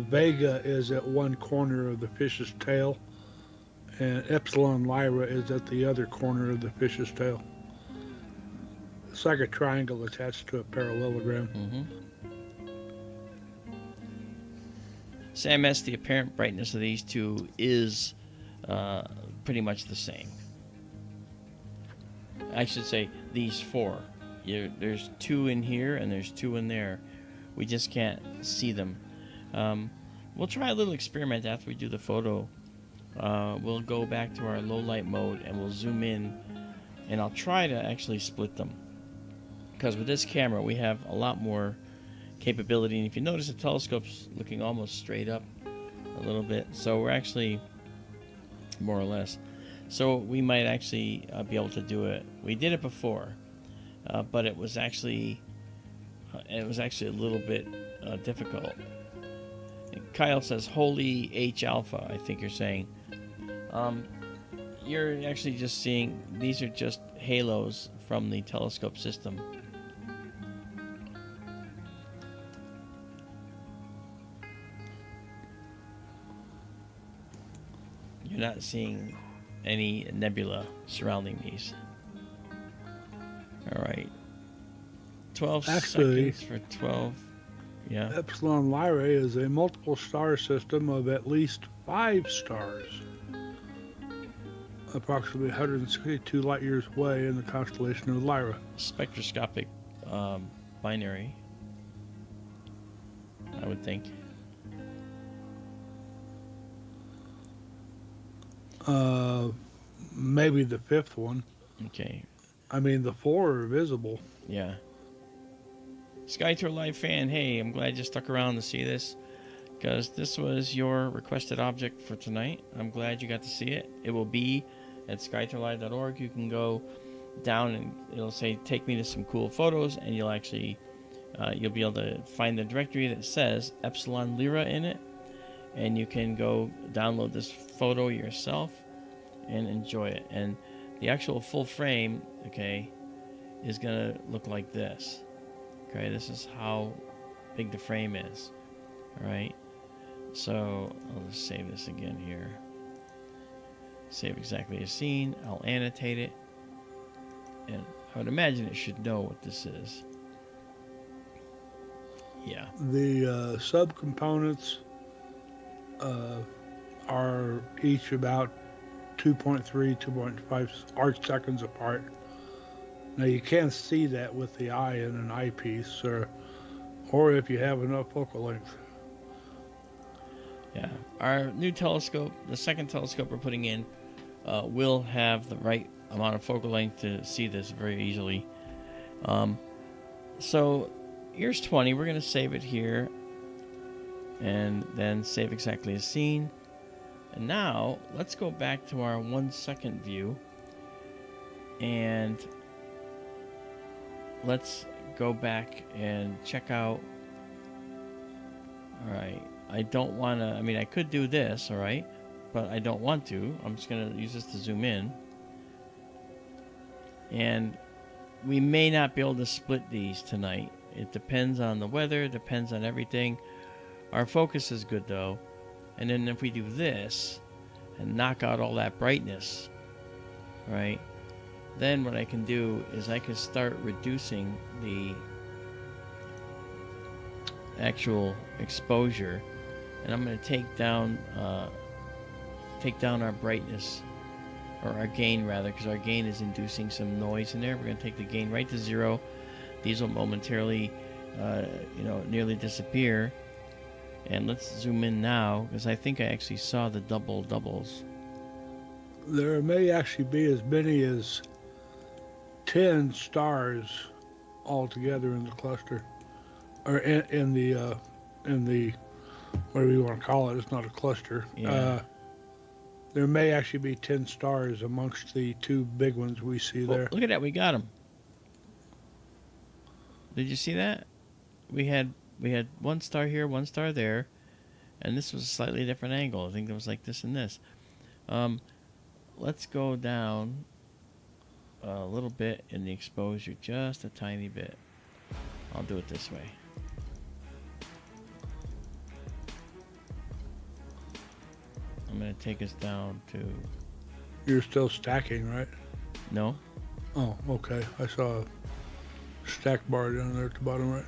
Vega is at one corner of the fish's tail, and Epsilon Lyrae is at the other corner of the fish's tail. It's like a triangle attached to a parallelogram. Mm-hmm. Sam S, the apparent brightness of these two is pretty much the same. I should say these 4. There's 2 in here and there's 2 in there. We just can't see them. We'll try a little experiment after we do the photo. We'll go back to our low light mode and we'll zoom in, and I'll try to actually split them, because with this camera we have a lot more capability. And if you notice, the telescope's looking almost straight up a little bit, so we're actually more or less, so we might actually be able to do it. We did it before, but it was actually a little bit difficult. And Kyle says holy H alpha, I think you're saying. You're actually just seeing, these are just halos from the telescope system. You're not seeing any nebula surrounding these. All right. 12 Actually, seconds for 12. Yeah. Epsilon Lyrae is a multiple star system of at least 5 stars, approximately 162 light years away in the constellation of Lyra. Spectroscopic binary, I would think. Maybe the 5th one. Okay. I mean, the 4 are visible. Yeah. SkyTour Live fan, hey, I'm glad you stuck around to see this, because this was your requested object for tonight. I'm glad you got to see it. It will be at skytourlive.org. You can go down and it'll say take me to some cool photos, and you'll actually you'll be able to find the directory that says Epsilon Lyrae in it, and you can go download this photo yourself and enjoy it. And the actual full frame, okay, is gonna look like this. Okay, this is how big the frame is. All right, so I'll just save this again here. Save exactly as seen. I'll annotate it, and I would imagine it should know what this is. Yeah. The subcomponents are each about 2.3, 2.5 arc seconds apart. Now you can't see that with the eye in an eyepiece, or if you have enough focal length. Yeah. Our new telescope, the second telescope we're putting in, will have the right amount of focal length to see this very easily. So here's 20. We're going to save it here, and then save exactly as seen. And now let's go back to our 1 second view, and let's go back and check out. All right, I don't want to, I mean, I could do this, all right, but I don't want to. I'm just going to use this to zoom in. And we may not be able to split these tonight. It depends on the weather, depends on everything. Our focus is good though. And then if we do this and knock out all that brightness, right, then what I can do is I can start reducing the actual exposure, and I'm going to take down our brightness, or our gain rather, because our gain is inducing some noise in there. We're going to take the gain right to 0. These will momentarily nearly disappear. And let's zoom in now, because I think I actually saw the doubles. There may actually be as many as 10 stars altogether in the cluster, or in the whatever you want to call it. It's not a cluster. Yeah. There may actually be 10 stars amongst the 2 big ones we see there. Look at that, we got them. Did you see that? We had 1 star here, 1 star there, and this was a slightly different angle. I think it was like this and this. Let's go down a little bit in the exposure, just a tiny bit. I'll do it this way. I'm going to take us down to... You're still stacking, right? No? Oh, okay. I saw a stack bar down there at the bottom right.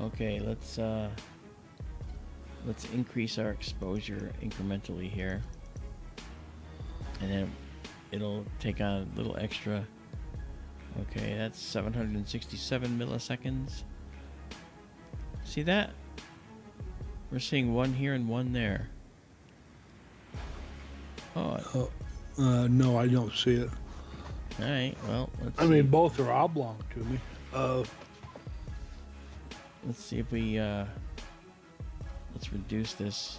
Okay, let's increase our exposure incrementally here, and then it'll take on a little extra. Okay, that's 767 milliseconds. See that? We're seeing 1 here and 1 there. Oh. No, I don't see it. All right. Well, let's. I mean, both are oblong to me. Let's see if we let's reduce this.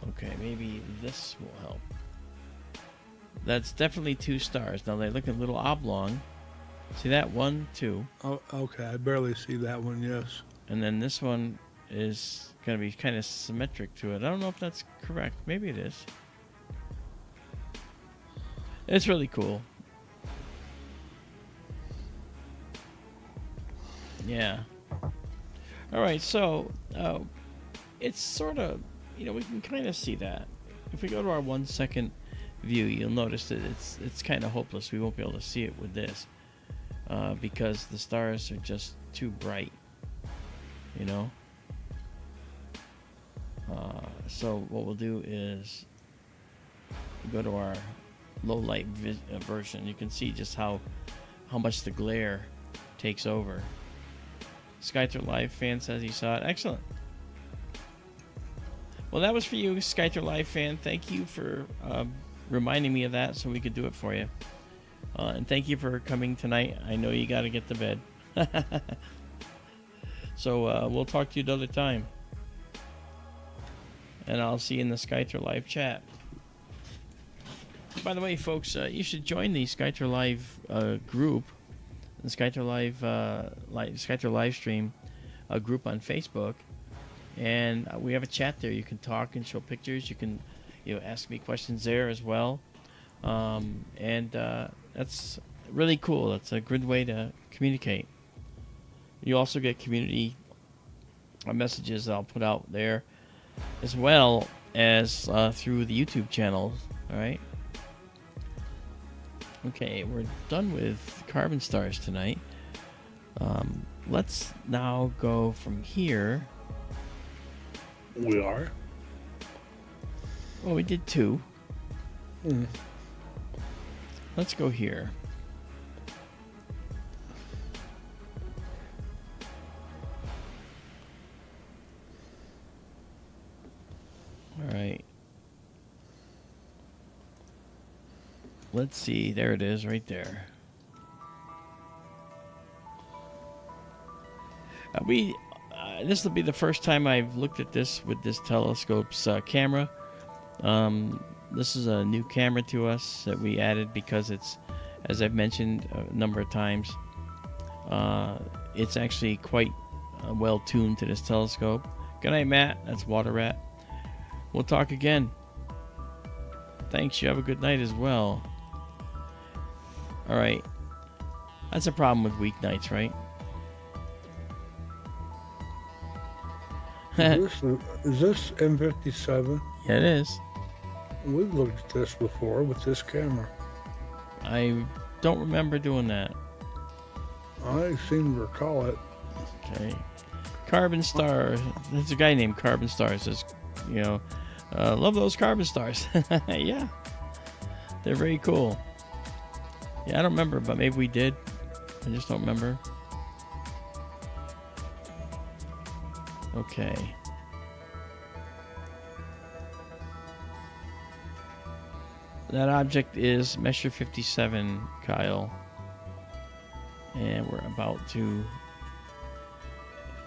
Okay, maybe this will help. That's definitely 2 stars. Now they look a little oblong. See that? 1, 2. Oh, okay. I barely see that one. Yes. And then this one is going to be kind of symmetric to it. I don't know if that's correct. Maybe it is. It's really cool. Yeah. All right, so it's sort of, we can kind of see that. If we go to our 1 second view, you'll notice that it's kind of hopeless. We won't be able to see it with this because the stars are just too bright, So what we'll do is go to our low light version. You can see just how much the glare takes over. SkyTour Live fan says he saw it. Excellent. Well, that was for you, SkyTour Live fan. Thank you for reminding me of that so we could do it for you. And thank you for coming tonight. I know you got to get to bed. So we'll talk to you another time. And I'll see you in the SkyTour Live chat. By the way, folks, you should join the SkyTour Live group, the SkyTour Live stream group on Facebook, and we have a chat there. You can talk and show pictures. You can, ask me questions there as well, and that's really cool. That's a good way to communicate. You also get community messages that I'll put out there, as well as through the YouTube channel. All right. Okay, we're done with carbon stars tonight. Let's now go from here. We are. Well, we did 2. Let's go here. All right. Let's see. There it is, right there. This will be the first time I've looked at this with this telescope's camera. This is a new camera to us that we added because it's, as I've mentioned a number of times, it's actually quite well tuned to this telescope. Good night, Matt. That's Water Rat. We'll talk again. Thanks. You have a good night as well. All right. That's a problem with weeknights, right? Is this M57? Yeah, it is. We've looked at this before with this camera. I don't remember doing that. I seem to recall it. Okay. Carbon Star. There's a guy named Carbon Star. Says, love those carbon stars. Yeah. They're very cool. Yeah, I don't remember, but maybe we did. I just don't remember. Okay. That object is Messier 57, Kyle. And we're about to...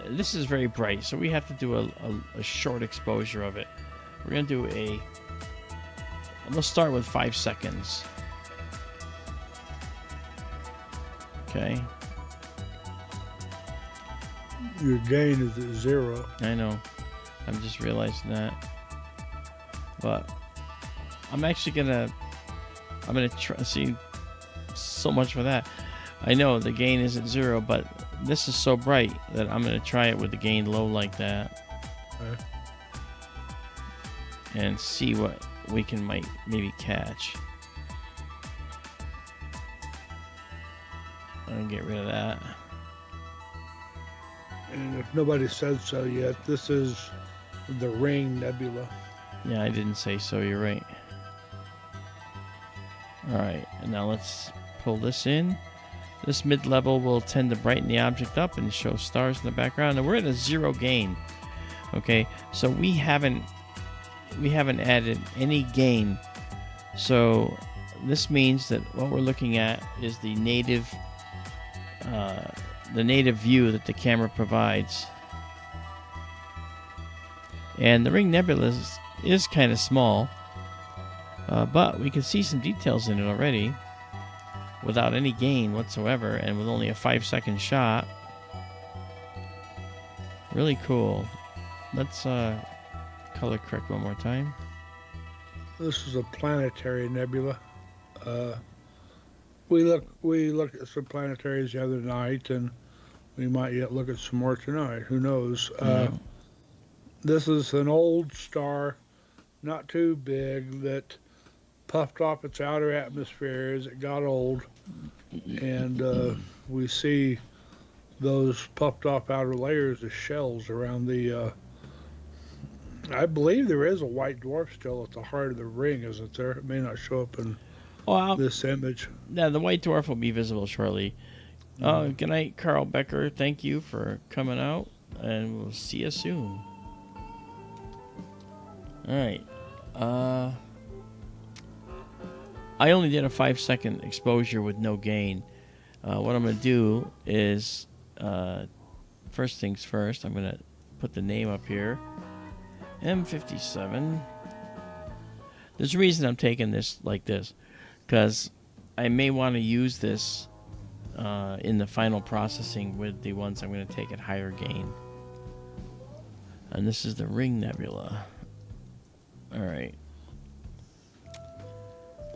This is very bright, so we have to do a short exposure of it. We're going to do a... Let's start with 5 seconds. Okay. Your gain is at 0. I know. I'm just realizing that. But I'm actually gonna try. See, so much for that. I know the gain is at 0, but this is so bright that I'm gonna try it with the gain low like that. Okay. And see what we can maybe catch. I'll get rid of that. And if nobody said so yet, this is the Ring Nebula. Yeah, I didn't say so. You're right. All right, and now let's pull this in. This mid-level will tend to brighten the object up and show stars in the background. And we're at a 0 gain. Okay, so we haven't added any gain. So this means that what we're looking at is the native view that the camera provides. And the Ring Nebula is kind of small, but we can see some details in it already without any gain whatsoever and with only a 5-second shot. Really cool. Let's color correct one more time. This is a planetary nebula. We looked at some planetaries the other night, and we might yet look at some more tonight. Who knows? This is an old star, not too big, that puffed off its outer atmosphere as it got old, and we see those puffed off outer layers of shells around the I believe there is a white dwarf still at the heart of the ring, isn't there? It may not show up in this image. Yeah, the white dwarf will be visible shortly. Good night, Carl Becker. Thank you for coming out, and we'll see you soon. All right. I only did a 5-second exposure with no gain. What I'm going to do is, first things first, I'm going to put the name up here. M57. There's a reason I'm taking this like this, because I may want to use this in the final processing with the ones I'm going to take at higher gain. And this is the Ring Nebula.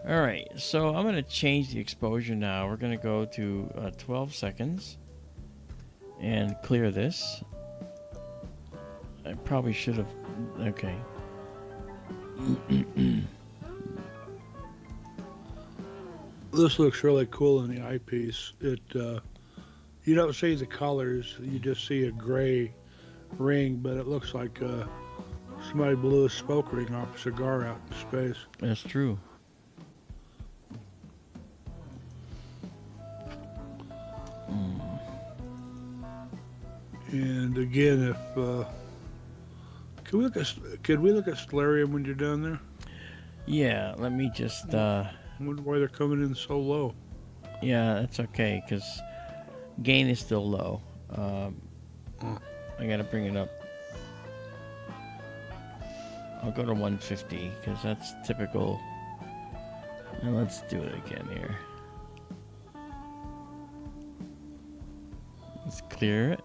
Alright, so I'm going to change the exposure now. We're going to go to 12 seconds and clear this. I probably should have... Okay. This looks really cool in the eyepiece. It you don't see the colors, you just see a gray ring, but it looks like somebody blew a smoke ring off a cigar out in space. That's true. And again, if could we look at stellarium when you're down there? Yeah, let me just I wonder why they're coming in so low. Yeah, that's okay, because gain is still low. I gotta bring it up. I'll go to 150 because that's typical. And let's do it again here. Let's clear it.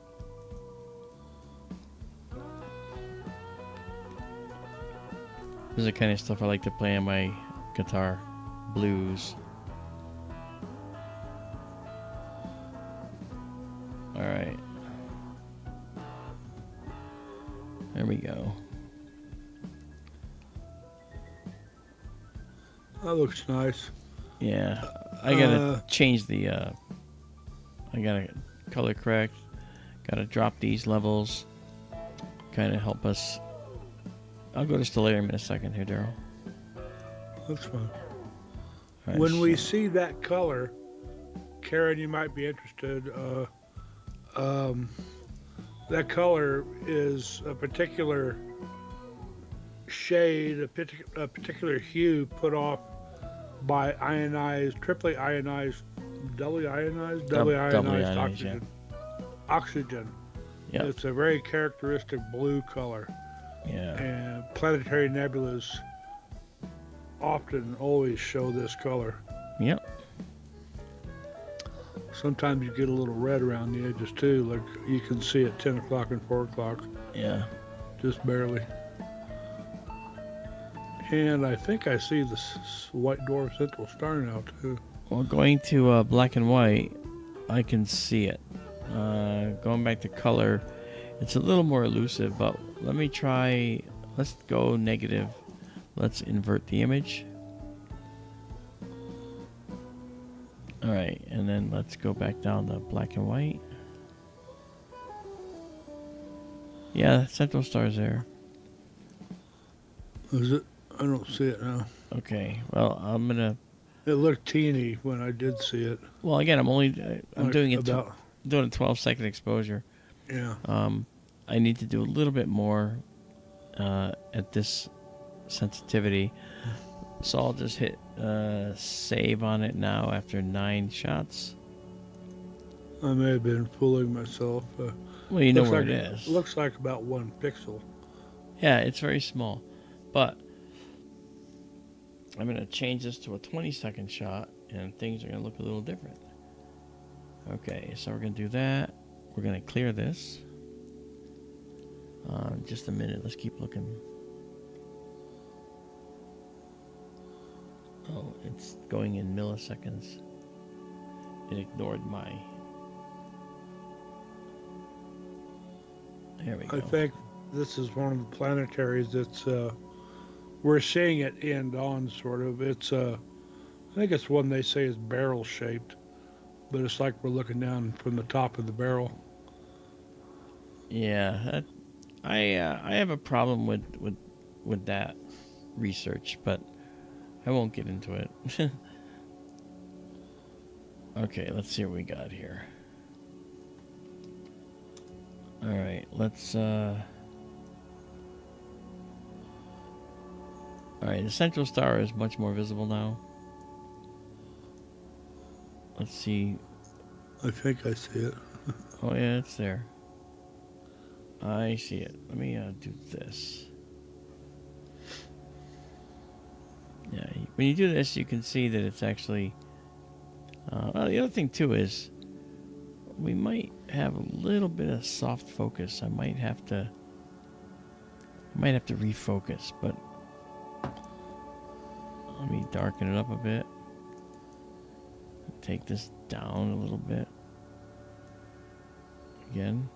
This is the kind of stuff I like to play on my guitar. Blues. Alright. There we go. That looks nice. Yeah, I gotta change the. I gotta color correct. Gotta drop these levels. Kind of help us. I'll go to Stellarium in a second here, Daryl. That's fine. All right, When we so- see that color, Karen, you might be interested. That color is a particular shade, a particular hue put off by ionized, triply ionized, doubly ionized, doubly ionized ionized, oxygen. Oxygen. Yep. It's a very characteristic blue color. Yeah. And planetary nebulas often always show this color. Yep. Sometimes you get a little red around the edges too, like you can see at 10 o'clock and 4 o'clock, Yeah. just barely. And I think I see this white dwarf central star now too. Well, going to black and white, I can see it. Going back to color, it's a little more elusive, but let me try. Let's go negative. Let's invert the image. All right, and then let's go back down to black and white. Yeah, central star's there. Is it? I don't see it now. Okay, well, I'm gonna. It looked teeny when I did see it. Well, again, I'm Like doing it. about, Doing a 12-second exposure. yeah. I need to do a little bit more at this sensitivity. So I'll just hit save on it now after 9 shots. I may have been fooling myself. Well, you know Looks where like it is. Looks like about 1 pixel. Yeah, it's very small. But I'm going to change this to a 20-second shot, and things are going to look a little different. Okay, so we're going to do that. We're going to clear this. Just a minute. Let's keep looking. Oh, it's going in milliseconds. It ignored my... There we go. I think this is one of the planetaries that's we're seeing it end on sort of. It's I think it's one they say is barrel shaped, but it's like we're looking down from the top of the barrel. Yeah, I have a problem with that research, but I won't get into it. Okay, let's see what we got here. All right, let's. All right, the central star is much more visible now. Let's see. I think I see it. Oh yeah, it's there. I see it. Let me do this. Yeah, when you do this, you can see that it's actually. Well, the other thing too is we might have a little bit of soft focus. I might have to refocus, but let me darken it up a bit. Take this down a little bit. Again.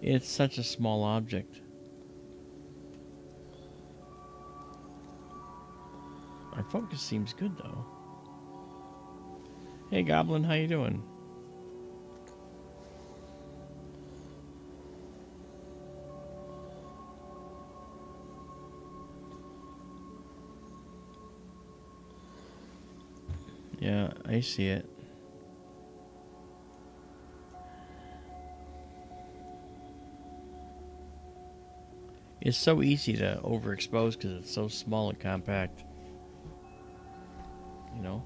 It's such a small object. Our focus seems good though. Hey Goblin, how you doing? Yeah, I see it. It's so easy to overexpose because it's so small and compact. You know?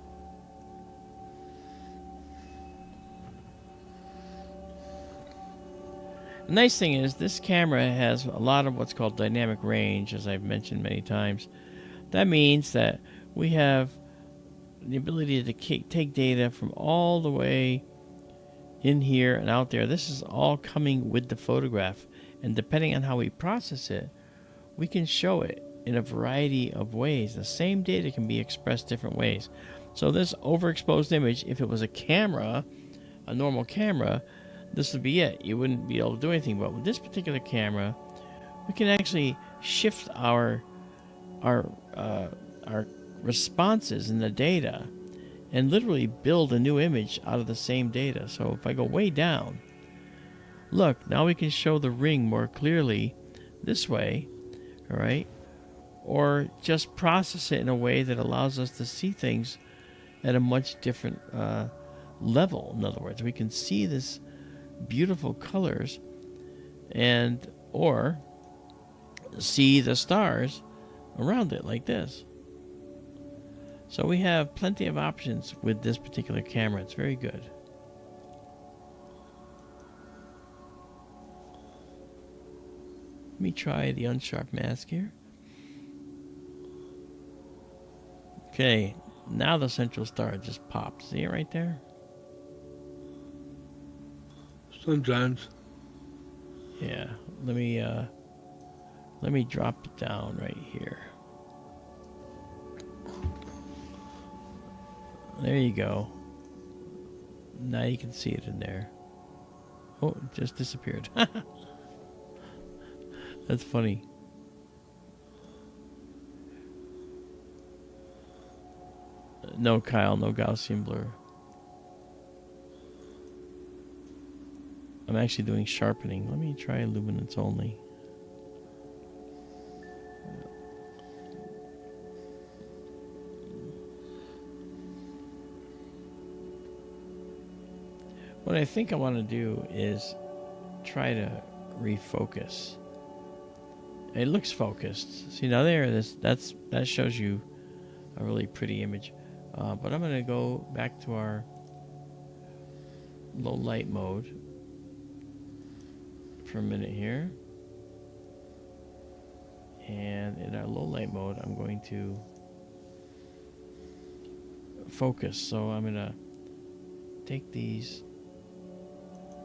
The nice thing is this camera has a lot of what's called dynamic range, as I've mentioned many times. That means that we have the ability to take data from all the way in here and out there. This is all coming with the photograph, and depending on how we process it, we can show it in a variety of ways. The same data can be expressed different ways. So this overexposed image, if it was a camera, a normal camera, this would be it. You wouldn't be able to do anything. But with this particular camera, we can actually shift our responses in the data and literally build a new image out of the same data. So if I go way down, look, now we can show the ring more clearly this way, all right? Or just process it in a way that allows us to see things at a much different level. In other words, we can see this beautiful colors and or see the stars around it like this. So we have plenty of options with this particular camera. It's very good. Let me try the unsharp mask here. Okay, now the central star just popped. See it right there? Sometimes. Yeah. Let me drop it down right here. There you go. Now you can see it in there. Oh, it just disappeared. That's funny. No, Kyle, no Gaussian blur. I'm actually doing sharpening. Let me try luminance only. What I think I want to do is try to refocus. It looks focused. See now there, that shows you a really pretty image. But I'm going to go back to our low light mode for a minute here. And in our low light mode, I'm going to focus. So I'm going to take these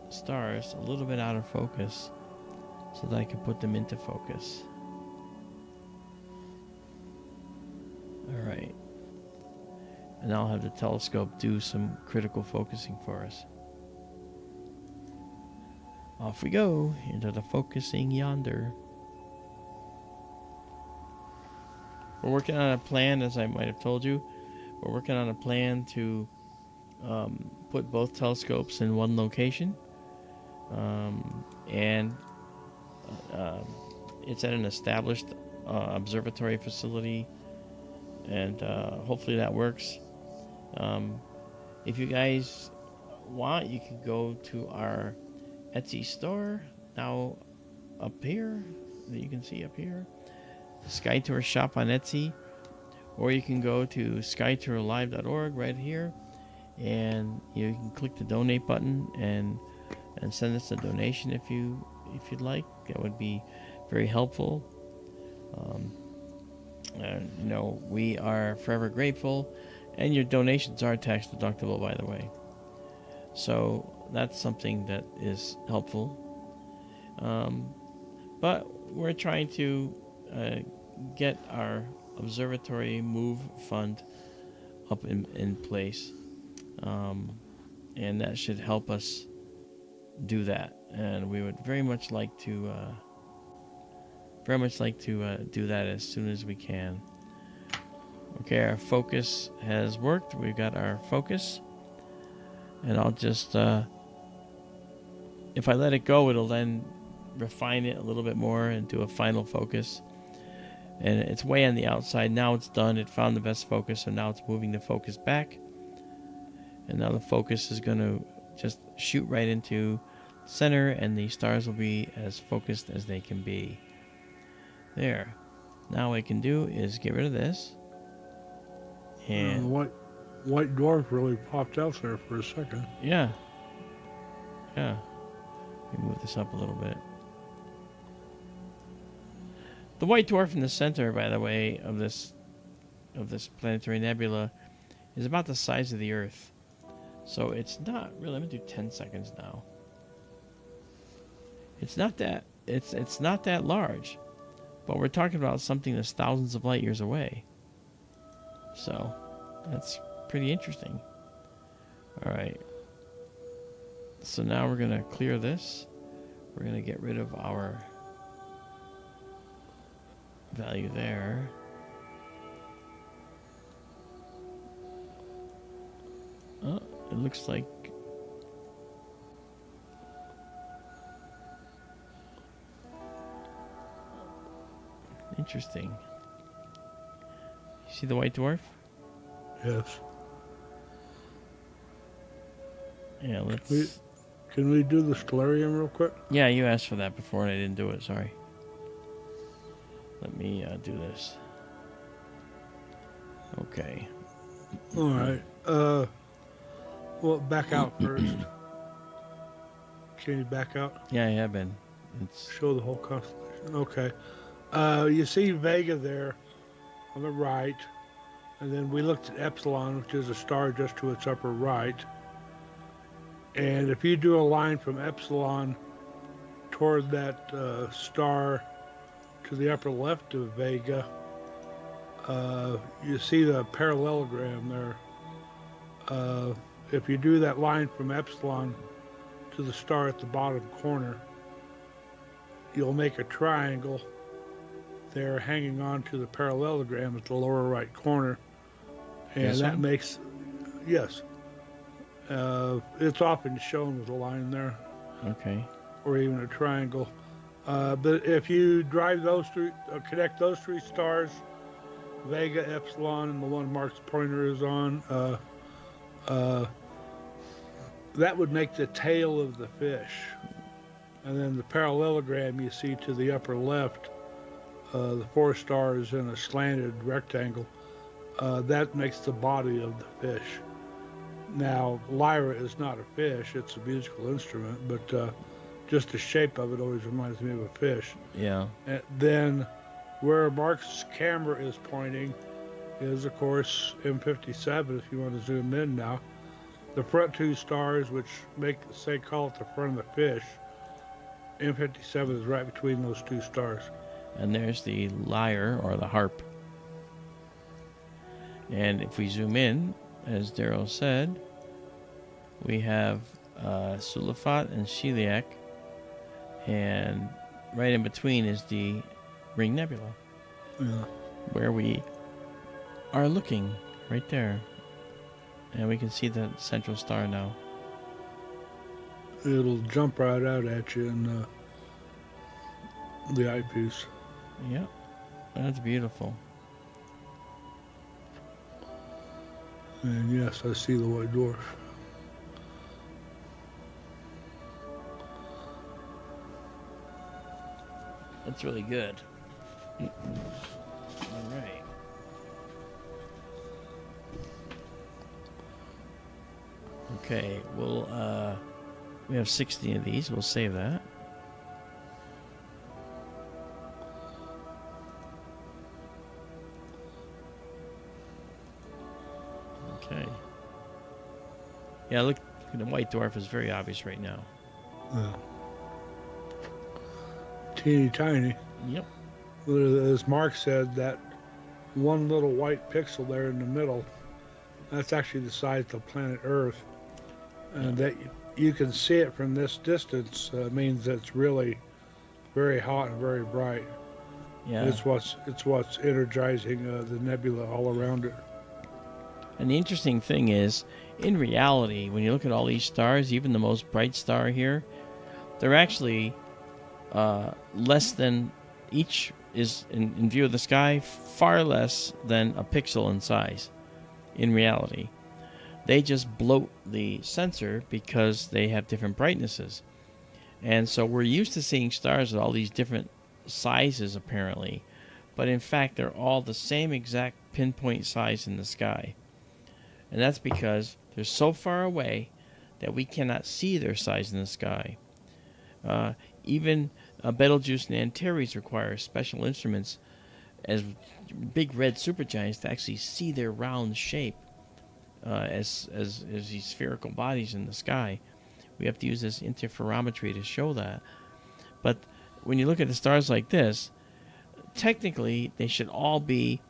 stars a little bit out of focus so that I can put them into focus. All right. And I'll have the telescope do some critical focusing for us. Off we go into the focusing yonder. We're working on a plan, as I might have told you. We're working on a plan to put both telescopes in one location. And it's at an established observatory facility, and hopefully that works. If you guys want, you can go to our Etsy store now up here that you can see up here, SkyTour shop on Etsy, or you can go to skytourlive.org right here, and you can click the donate button and send us a donation if you'd like. That would be very helpful. And you know, we are forever grateful, and your donations are tax deductible, by the way. So that's something that is helpful. But we're trying to get our observatory move fund up in place, and that should help us do that. And we would very much like to do that as soon as we can. Okay, our focus has worked. We've got our focus, and I'll just if I let it go, it'll then refine it a little bit more and do a final focus. And it's way on the outside. Now it's done. It found the best focus, so now it's moving the focus back. And now the focus is going to just shoot right into center, and the stars will be as focused as they can be. There. Now what I can do is get rid of this. And white dwarf really popped out there for a second. Yeah. Let me move this up a little bit. The white dwarf in the center, by the way, of this planetary nebula is about the size of the Earth. So it's not really, I'm going to do 10 seconds now. It's not that large. but we're talking about something that's thousands of light years away. So that's pretty interesting. All right. So now we're going to clear this. We're going to get rid of our value there. Oh, it looks like interesting. You see the white dwarf? Yes. Yeah, let's... Can we do the stellarium real quick? Yeah, you asked for that before and I didn't do it, sorry. Let me do this. Okay. All right. Well, back out first. Can you back out? Yeah, I have been. It's... Show the whole constellation. Okay. You see Vega there on the right, and then we looked at Epsilon, which is a star just to its upper right. And if you do a line from Epsilon toward that star to the upper left of Vega, you see the parallelogram there. If you do that line from Epsilon to the star at the bottom corner, you'll make a triangle there hanging on to the parallelogram at the lower right corner. And This that one? makes, yes. It's often shown with a line there, Okay. or even a triangle. But if you drive those three, connect those three stars, Vega, Epsilon, and the one Mark's pointer is on, that would make the tail of the fish. And then the parallelogram you see to the upper left, the four stars in a slanted rectangle, that makes the body of the fish. Now, Lyra is not a fish, it's a musical instrument, but just the shape of it always reminds me of a fish. Yeah. And then where Mark's camera is pointing is, of course, M57, if you want to zoom in now. The front two stars, which call it the front of the fish, M57 is right between those two stars. And there's the lyre, or the harp. And if we zoom in, as Daryl said, we have Sulafat and Sheliak, and right in between is the Ring Nebula, Yeah. where we are looking right there. And we can see the central star now. It'll jump right out at you in the eyepiece. Yep. That's beautiful. And yes, I see the white dwarf. That's really good. All right. Okay, we have 60 of these. We'll save that. Okay. Yeah, look, the white dwarf is very obvious right now. Yeah. Teeny tiny. Yep. As Mark said, that one little white pixel there in the middle, that's actually the size of the planet Earth. And that you can see it from this distance means that it's really very hot and very bright. Yeah. It's what's energizing the nebula all around it. And the interesting thing is, in reality, when you look at all these stars, even the most bright star here, they're actually less than, each is, in view of the sky, far less than a pixel in size, in reality. They just bloat the sensor because they have different brightnesses. And so we're used to seeing stars at all these different sizes, apparently. But in fact, they're all the same exact pinpoint size in the sky. And that's because they're so far away that we cannot see their size in the sky. Even Betelgeuse and Antares require special instruments as big red supergiants to actually see their round shape as these spherical bodies in the sky. We have to use this interferometry to show that. But when you look at the stars like this, technically, they should all be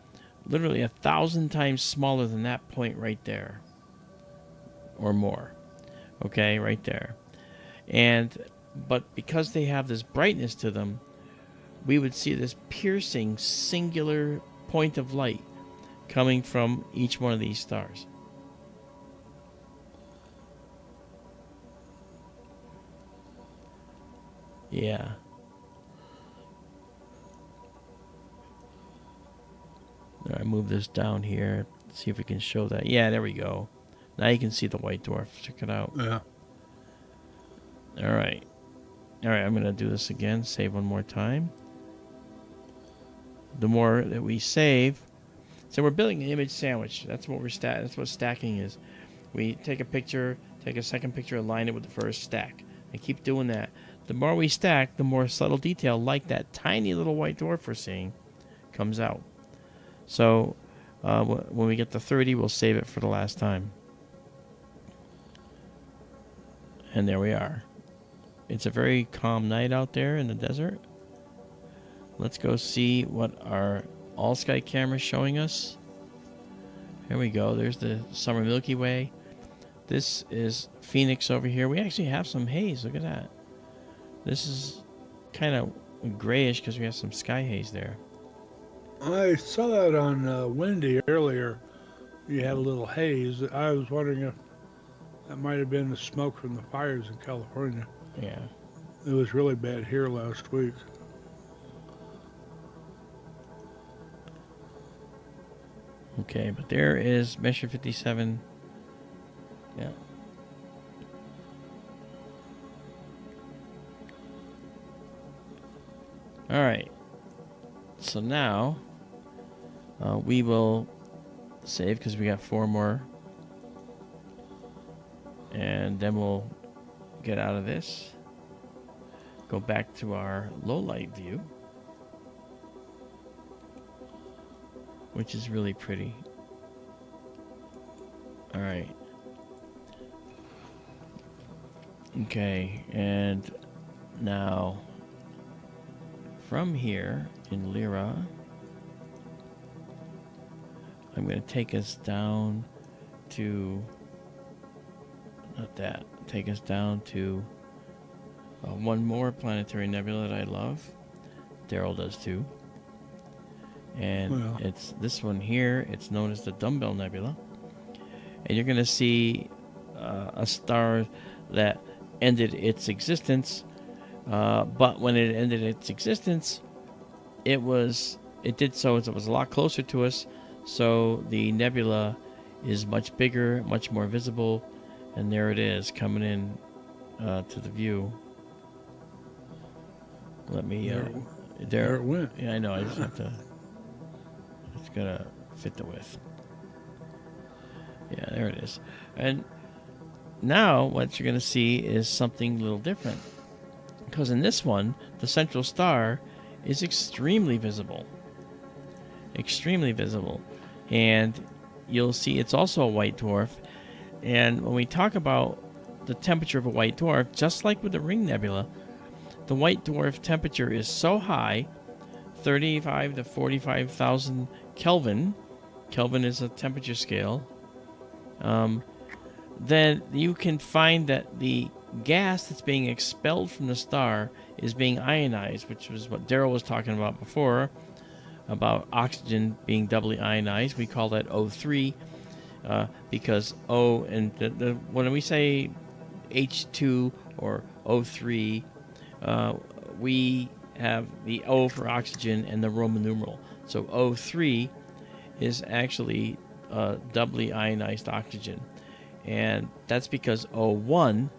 literally 1,000 times smaller than that point right there, or more. Okay, right there. But because they have this brightness to them, we would see this piercing singular point of light coming from each one of these stars. Yeah. All right, move this down here. See if we can show that. Yeah, there we go. Now you can see the white dwarf. Check it out. Yeah. All right. All right, I'm going to do this again. Save one more time. The more that we save, so we're building an image sandwich. That's what that's what stacking is. We take a picture, take a second picture, align it with the first, stack, and keep doing that. The more we stack, the more subtle detail, like that tiny little white dwarf we're seeing, comes out. So when we get to 30, we'll save it for the last time. And there we are. It's a very calm night out there in the desert. Let's go see what our all-sky camera is showing us. Here we go. There's the summer Milky Way. This is Phoenix over here. We actually have some haze. Look at that. This is kind of grayish because we have some sky haze there. I saw that on Windy earlier. You had a little haze. I was wondering if that might have been the smoke from the fires in California. Yeah. It was really bad here last week. Okay, but there is Messier 57. Yeah. All right. So now we will save because we got 4 more. And then we'll get out of this. Go back to our low light view, which is really pretty. All right. Okay, and now from here in Lyra, I'm going to take us down to, not that, take us down to one more planetary nebula that I love. Daryl does too. And it's this one here. It's known as the Dumbbell Nebula. And you're going to see a star that ended its existence. But when it ended its existence, it did so as it was a lot closer to us. So the nebula is much bigger, much more visible. And there it is coming in to the view. Let me... there it went. Yeah, I know. I just have to... It's going to fit the width. Yeah, there it is. And now what you're going to see is something a little different. Because in this one, the central star is extremely visible. Extremely visible. And you'll see it's also a white dwarf. And when we talk about the temperature of a white dwarf, just like with the Ring Nebula, the white dwarf temperature is so high, 35 to 45,000 Kelvin. Kelvin is a temperature scale. Then you can find that the gas that's being expelled from the star is being ionized, which was what Daryl was talking about before, about oxygen being doubly ionized. We call that O3 because O, and when we say H2 or O3, we have the O for oxygen and the Roman numeral. So O3 is actually doubly ionized oxygen. And that's because O1,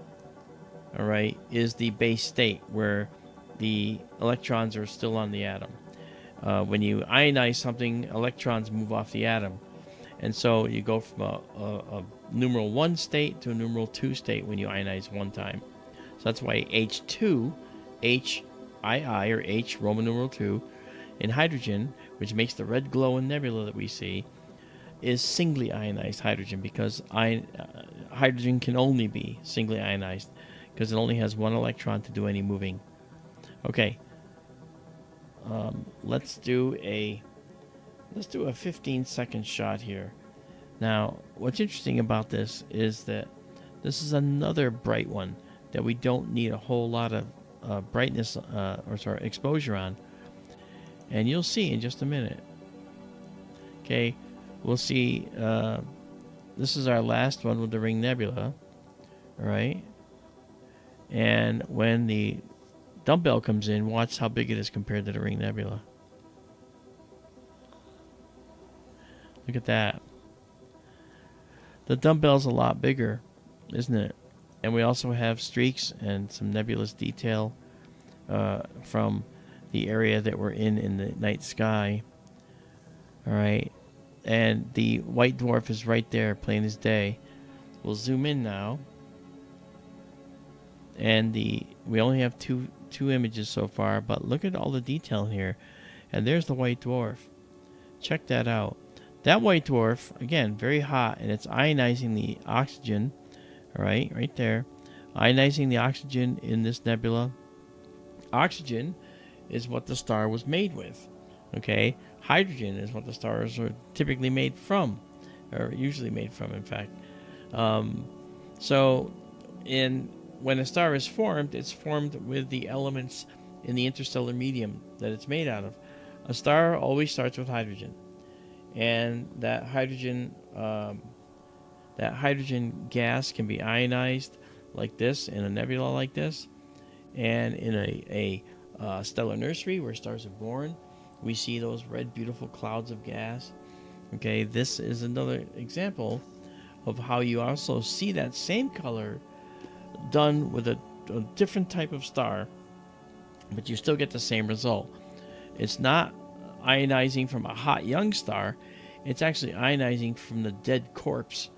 all right, is the base state where the electrons are still on the atom. When you ionize something, electrons move off the atom. And so you go from a numeral 1 state to a numeral 2 state when you ionize one time. So that's why H2, HII, or H, Roman numeral 2, in hydrogen, which makes the red glow in nebula that we see, is singly ionized hydrogen, because hydrogen can only be singly ionized because it only has one electron to do any moving. Okay, let's do a 15-second shot here. Now, what's interesting about this is that this is another bright one that we don't need a whole lot of brightness exposure on, and you'll see in just a minute. Okay, we'll see. This is our last one with the Ring Nebula, all right? And when the dumbbell comes in, watch how big it is compared to the Ring Nebula. Look at that. The dumbbell's a lot bigger, isn't it? And we also have streaks and some nebulous detail from the area that we're in the night sky. All right. And the white dwarf is right there, plain as day. We'll zoom in now. And we only have two images so far, but look at all the detail here. And there's the white dwarf. Check that out. That white dwarf, again, very hot, and it's ionizing the oxygen, all right there. Ionizing the oxygen in this nebula. Oxygen is what the star was made with, okay? Hydrogen is what the stars are typically made from, or usually made from, in fact. When a star is formed, it's formed with the elements in the interstellar medium that it's made out of. A star always starts with hydrogen. And that hydrogen gas can be ionized like this in a nebula like this, and in a stellar nursery where stars are born, we see those red, beautiful clouds of gas. Okay, this is another example of how you also see that same color done with a different type of star, but you still get the same result. It's not ionizing from a hot young star, it's actually ionizing from the dead corpse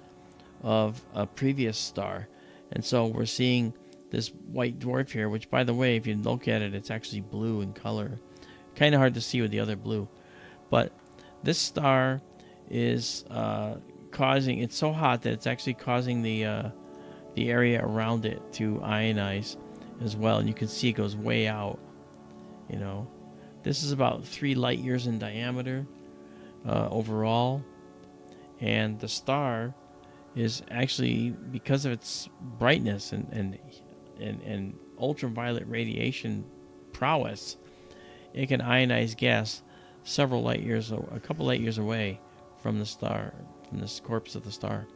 of a previous star. And so we're seeing this white dwarf here, which, by the way, if you look at it, it's actually blue in color. Kind of hard to see with the other blue. But this star is causing, it's so hot that it's actually causing the area around it to ionize as well. And you can see it goes way out, you know. This is about 3 light years in diameter overall, and the star is actually, because of its brightness and ultraviolet radiation prowess, it can ionize gas a couple light years away from the star, from this corpse of the star.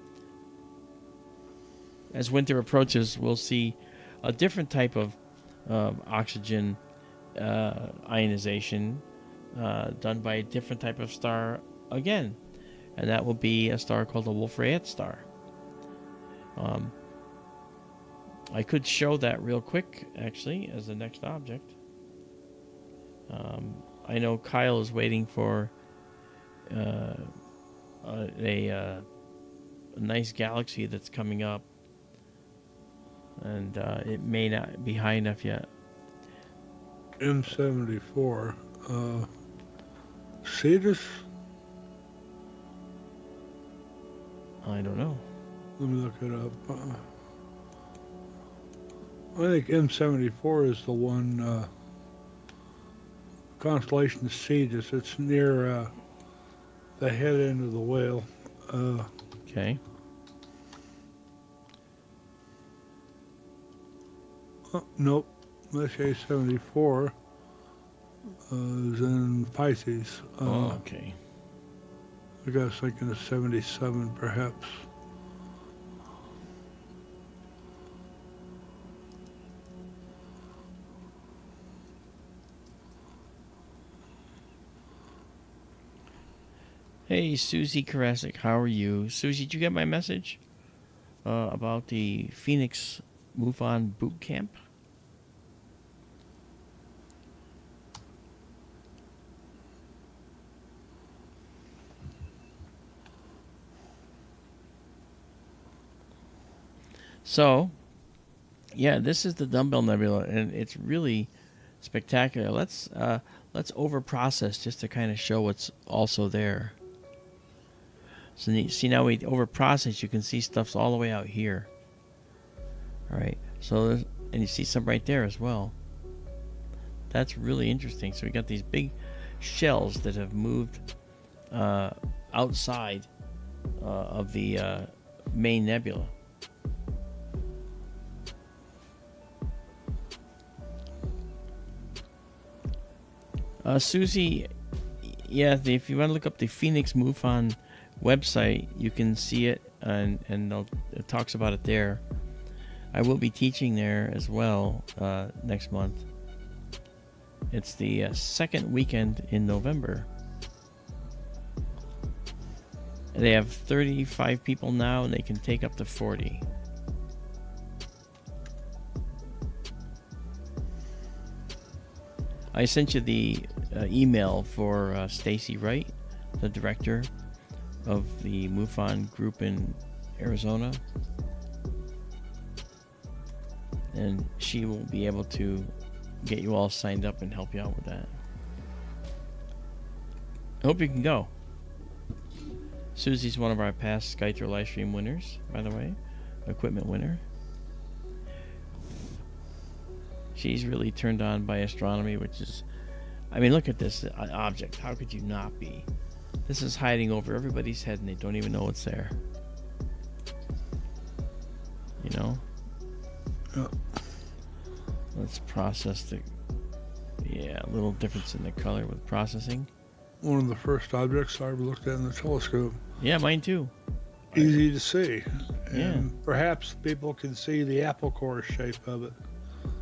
As winter approaches, we'll see a different type of oxygen ionization done by a different type of star again, and that will be a star called the Wolf-Rayet star. I could show that real quick, actually, as the next object. I know Kyle is waiting for a nice galaxy that's coming up, and it may not be high enough yet. M74. Cetus? I don't know. Let me look it up. I think M74 is the one, constellation Cetus. It's near the head end of the whale. Okay. Nope. Messier 74 is in Pisces. Okay. I was thinking of 77, perhaps. Hey, Susie Karasik, how are you? Susie, did you get my message about the Phoenix MUFON boot camp? So, yeah, this is the Dumbbell Nebula, and it's really spectacular. Let's overprocess just to kind of show what's also there. So see, now we overprocess, you can see stuff's all the way out here. All right, so and you see some right there as well. That's really interesting. So we got these big shells that have moved outside of the main nebula. Susie, yeah, if you want to look up the Phoenix MUFON website, you can see it, and it talks about it there. I will be teaching there as well next month. It's the second weekend in November. They have 35 people now, and they can take up to 40. I sent you the email for Stacy Wright, the director of the MUFON group in Arizona. And she will be able to get you all signed up and help you out with that. I hope you can go. Susie's one of our past SkyTour livestream winners, by the way. Equipment winner. She's really turned on by astronomy, which is... I mean, look at this object. How could you not be? This is hiding over everybody's head and they don't even know it's there. You know? Let's process the... Yeah, a little difference in the color with processing. One of the first objects I ever looked at in the telescope. Yeah, mine too. Easy to see. Yeah. And perhaps people can see the apple core shape of it.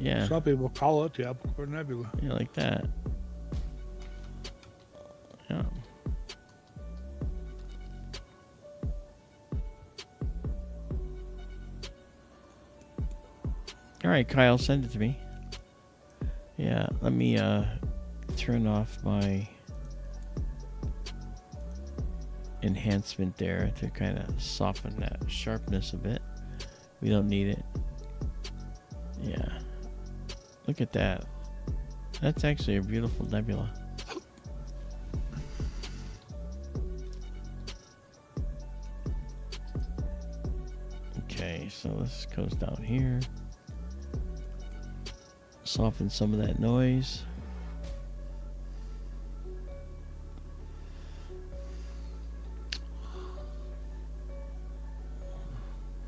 Yeah. Some people call it the apple core nebula. Yeah, like that. Yeah. All right, Kyle, send it to me. Yeah, let me turn off my enhancement there to kind of soften that sharpness a bit. We don't need it. Yeah. Look at that. That's actually a beautiful nebula. Okay, so this goes down here. Soften some of that noise.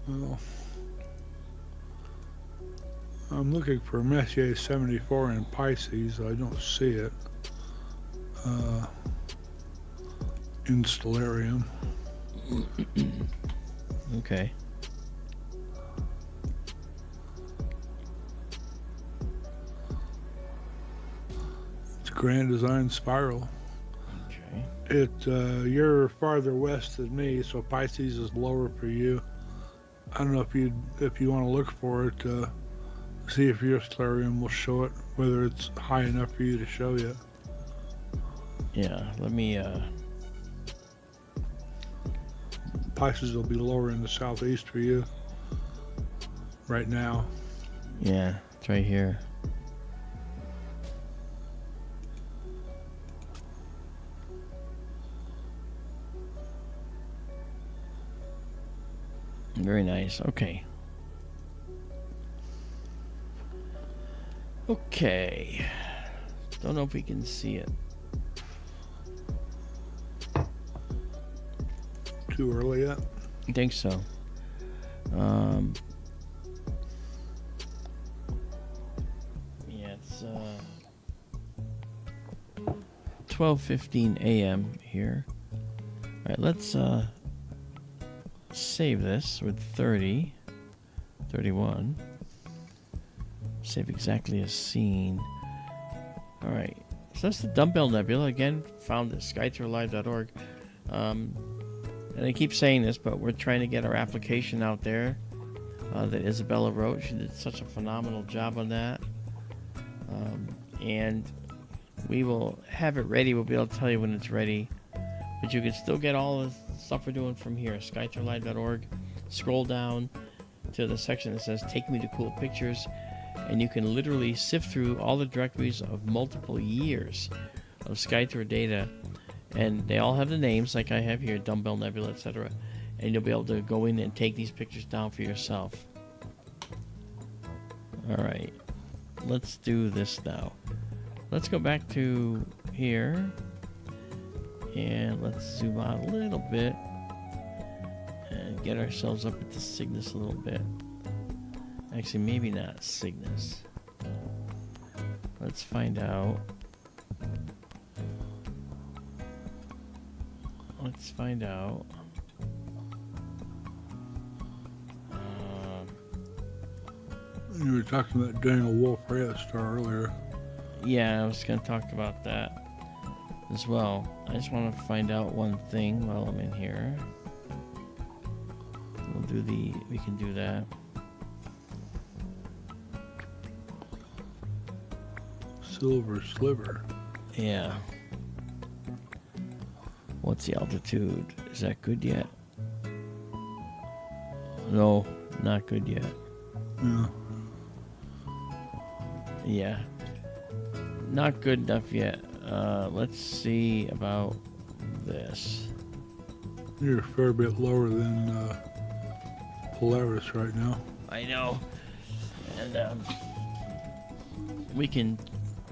Well, I'm looking for Messier 74 in Pisces. I don't see it. In Stellarium. Okay. It's Grand Design Spiral. Okay. You're farther west than me, so Pisces is lower for you. I don't know if you want to look for it, see if your stellarium will show it, whether it's high enough for you to show you. Yeah, let me Pisces will be lower in the southeast for you right now. yeah, it's right here. Very nice. Okay. Okay. Don't know if we can see it. Too early yet? I think so. Yeah, it's 12:15 a.m. here. All right, let's save this with 30, 31. Save exactly as seen. All right, so that's the Dumbbell Nebula, again, found at skytourlive.org. And I keep saying this, but we're trying to get our application out there that Izabela wrote. She did such a phenomenal job on that. And we will have it ready. We'll be able to tell you when it's ready. But you can still get all the stuff we're doing from here, skytourlive.org. Scroll down to the section that says Take Me to Cool Pictures, and you can literally sift through all the directories of multiple years of SkyTour data, and they all have the names like I have here, Dumbbell Nebula, etc. And you'll be able to go in and take these pictures down for yourself. Alright, let's do this now. let's go back to here. And let's zoom out a little bit. And get ourselves up at the Cygnus a little bit. Actually, maybe not Cygnus. Let's find out. Let's find out. You were talking about doing a Wolf-Rayet star earlier. Yeah, I was going to talk about that as well. I just want to find out one thing while I'm in here. We can do that. Silver sliver. Yeah. What's the altitude? Is that good yet? No, not good yet. Yeah. Yeah. Not good enough yet. Let's see about this. You're a fair bit lower than Polaris right now. I know. And we can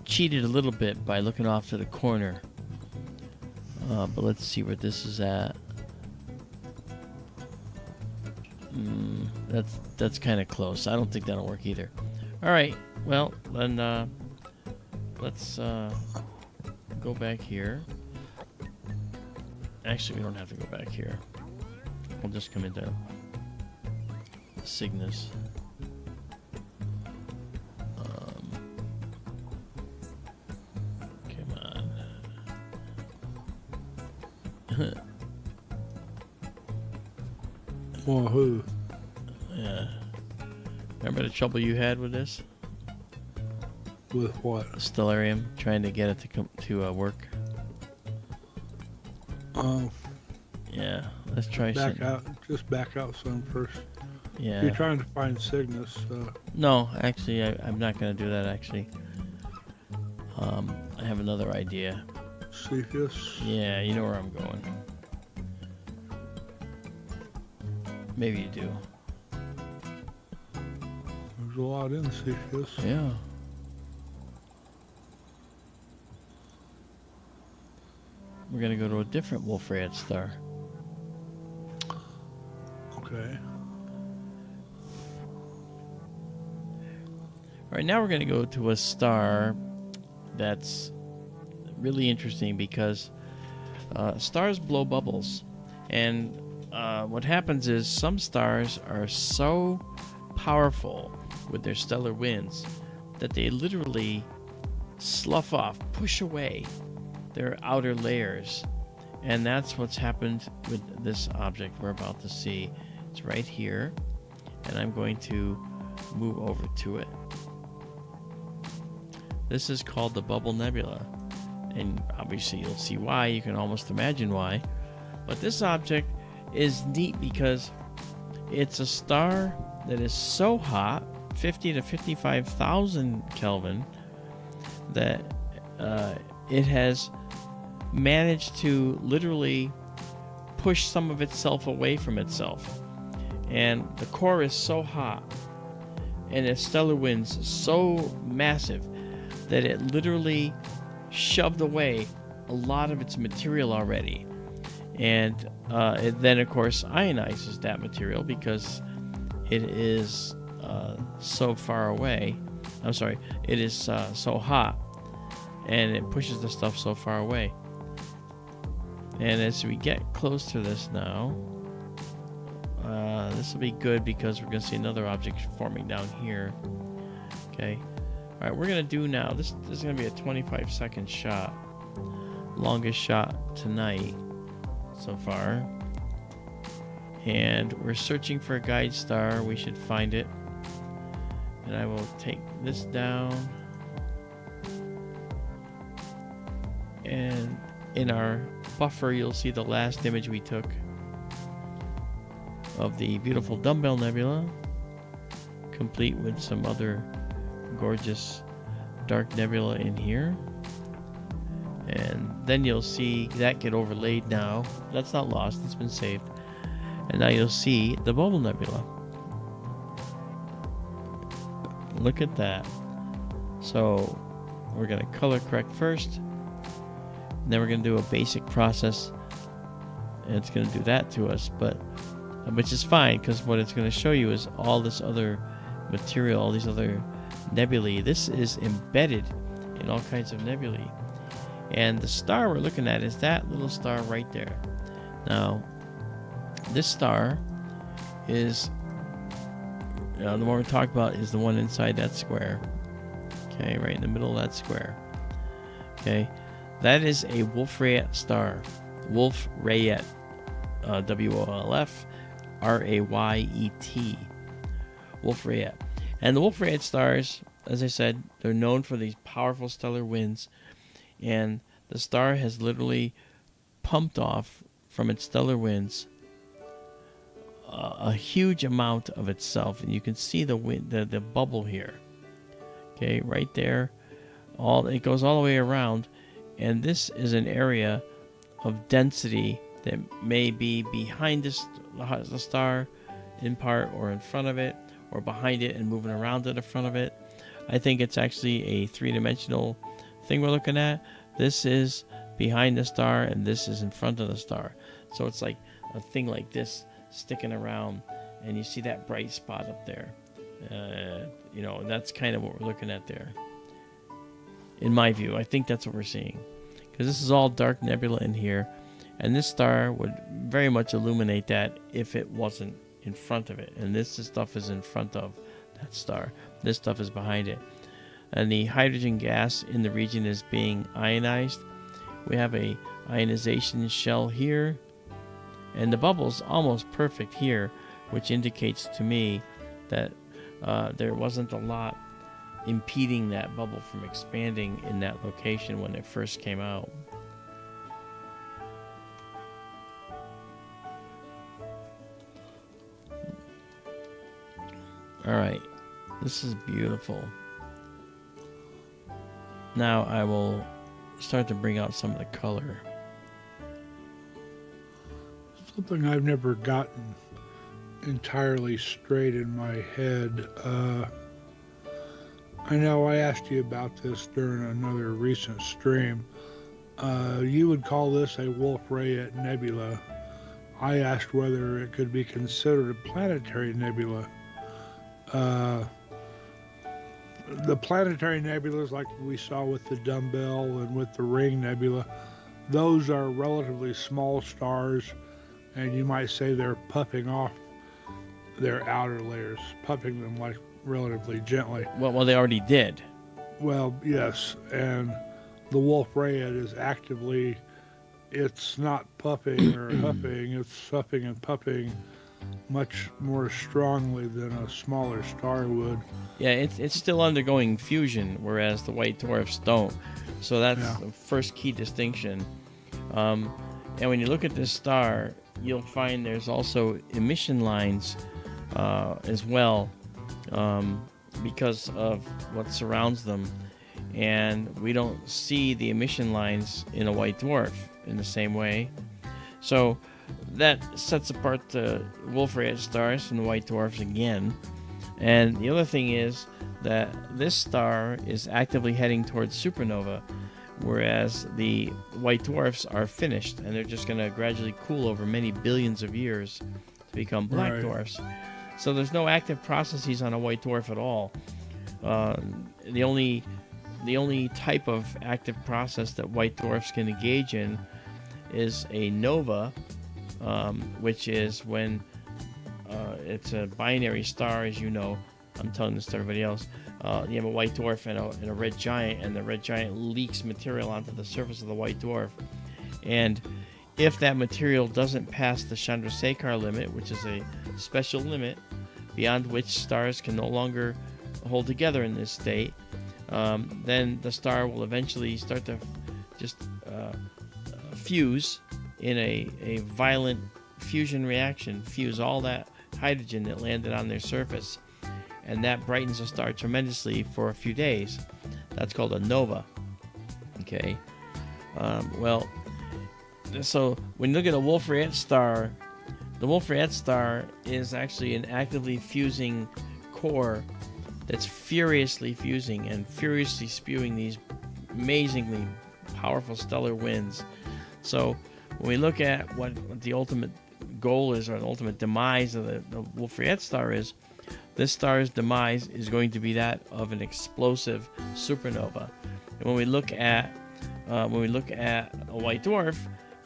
cheat it a little bit by looking off to the corner. But let's see where this is at. That's kind of close. I don't think that'll work either. All right. Well, then let's go back here. Actually, we don't have to go back here. We'll just come into Cygnus. Come on. Wahoo. Yeah. Remember the trouble you had with this? With what? The Stellarium, trying to get it to work. Yeah, let's try back out. Just back out some first. Yeah. You're trying to find Cygnus. No, actually, I'm not going to do that, actually. I have another idea. Cepheus. Yeah, you know where I'm going. Maybe you do. There's a lot in Cepheus. Yeah. We're going to go to a different Wolf-Rayet star. Okay. All right, now we're going to go to a star that's really interesting because stars blow bubbles. And what happens is some stars are so powerful with their stellar winds that they literally slough off, push away their outer layers. And that's what's happened with this object we're about to see. It's right here, and I'm going to move over to it. This is called the Dumbbell Nebula, and obviously you'll see why. You can almost imagine why. But this object is neat because it's a star that is so hot, 50 to 55,000 Kelvin, that it has managed to literally push some of itself away from itself. And the core is so hot, and its stellar winds so massive that it literally shoved away a lot of its material already. And it then, of course, ionizes that material because it is so far away. I'm sorry, it is so hot, and it pushes the stuff so far away. And as we get close to this now, this will be good because we're going to see another object forming down here. Okay. All right, we're going to do now, this is going to be a 25-second shot. Longest shot tonight so far. And we're searching for a guide star. We should find it. And I will take this down. And in our buffer, you'll see the last image we took of the beautiful Dumbbell Nebula, complete with some other gorgeous dark nebula in here. And then you'll see that get overlaid now. That's not lost, it's been saved. And now you'll see the Dumbbell Nebula. Look at that. So we're going to color correct first. Then we're going to do a basic process, and it's going to do that to us, but which is fine, because what it's going to show you is all this other material, all these other nebulae. This is embedded in all kinds of nebulae. And the star we're looking at is that little star right there. Now, this star is, the one we're talking about is the one inside that square. Okay, right in the middle of that square. Okay, that is a Wolf-Rayet star. Wolf-Rayet, W-O-L-F-R-A-Y-E-T. Wolf-Rayet. And the Wolf-Rayet stars, as I said, they're known for these powerful stellar winds. And the star has literally pumped off from its stellar winds a huge amount of itself. And you can see the wind, the bubble here. Okay, right there. It goes all the way around. And this is an area of density that may be behind the star in part, or in front of it, or behind it and moving around to the front of it. I think it's actually a three-dimensional thing we're looking at. This is behind the star, and this is in front of the star. So it's like a thing like this sticking around, and you see that bright spot up there. That's kind of what we're looking at there. In my view, I think that's what we're seeing. Because this is all dark nebula in here, and this star would very much illuminate that if it wasn't in front of it. And this stuff is in front of that star. This stuff is behind it. And the hydrogen gas in the region is being ionized. We have a ionization shell here, and the bubble's almost perfect here, which indicates to me that there wasn't a lot impeding that bubble from expanding in that location when it first came out. Alright, this is beautiful. Now I will start to bring out some of the color. Something I've never gotten entirely straight in my head. I know I asked you about this during another recent stream. You would call this a Wolf-Rayet nebula. I asked whether it could be considered a planetary nebula. The planetary nebulas, like we saw with the Dumbbell and with the Ring Nebula, those are relatively small stars, and you might say they're puffing off their outer layers, puffing them like relatively gently. Well, they already did. Well, yes, and the Wolf-Rayet is actively, it's not puffing or huffing, it's huffing and puffing much more strongly than a smaller star would. Yeah, it's still undergoing fusion, whereas the white dwarfs don't. So that's the first key distinction. And when you look at this star, you'll find there's also emission lines as well, because of what surrounds them. And we don't see the emission lines in a white dwarf in the same way. So that sets apart the Wolf-Rayet stars from the white dwarfs again. And the other thing is that this star is actively heading towards supernova, whereas the white dwarfs are finished, and they're just going to gradually cool over many billions of years to become black dwarfs. So there's no active processes on a white dwarf at all. The only type of active process that white dwarfs can engage in is a nova, which is when it's a binary star, as you know. I'm telling this to everybody else. You have a white dwarf and a red giant, and the red giant leaks material onto the surface of the white dwarf. And if that material doesn't pass the Chandrasekhar limit, which is a special limit beyond which stars can no longer hold together in this state, then the star will eventually start to just fuse in a violent fusion reaction, fuse all that hydrogen that landed on their surface, and that brightens the star tremendously for a few days. That's called a nova. Okay. So when you look at a Wolf-Rayet star, the Wolf-Rayet star is actually an actively fusing core that's furiously fusing and furiously spewing these amazingly powerful stellar winds. So when we look at what the ultimate goal is, or the ultimate demise of the Wolf-Rayet star is, this star's demise is going to be that of an explosive supernova. And when we look at a white dwarf,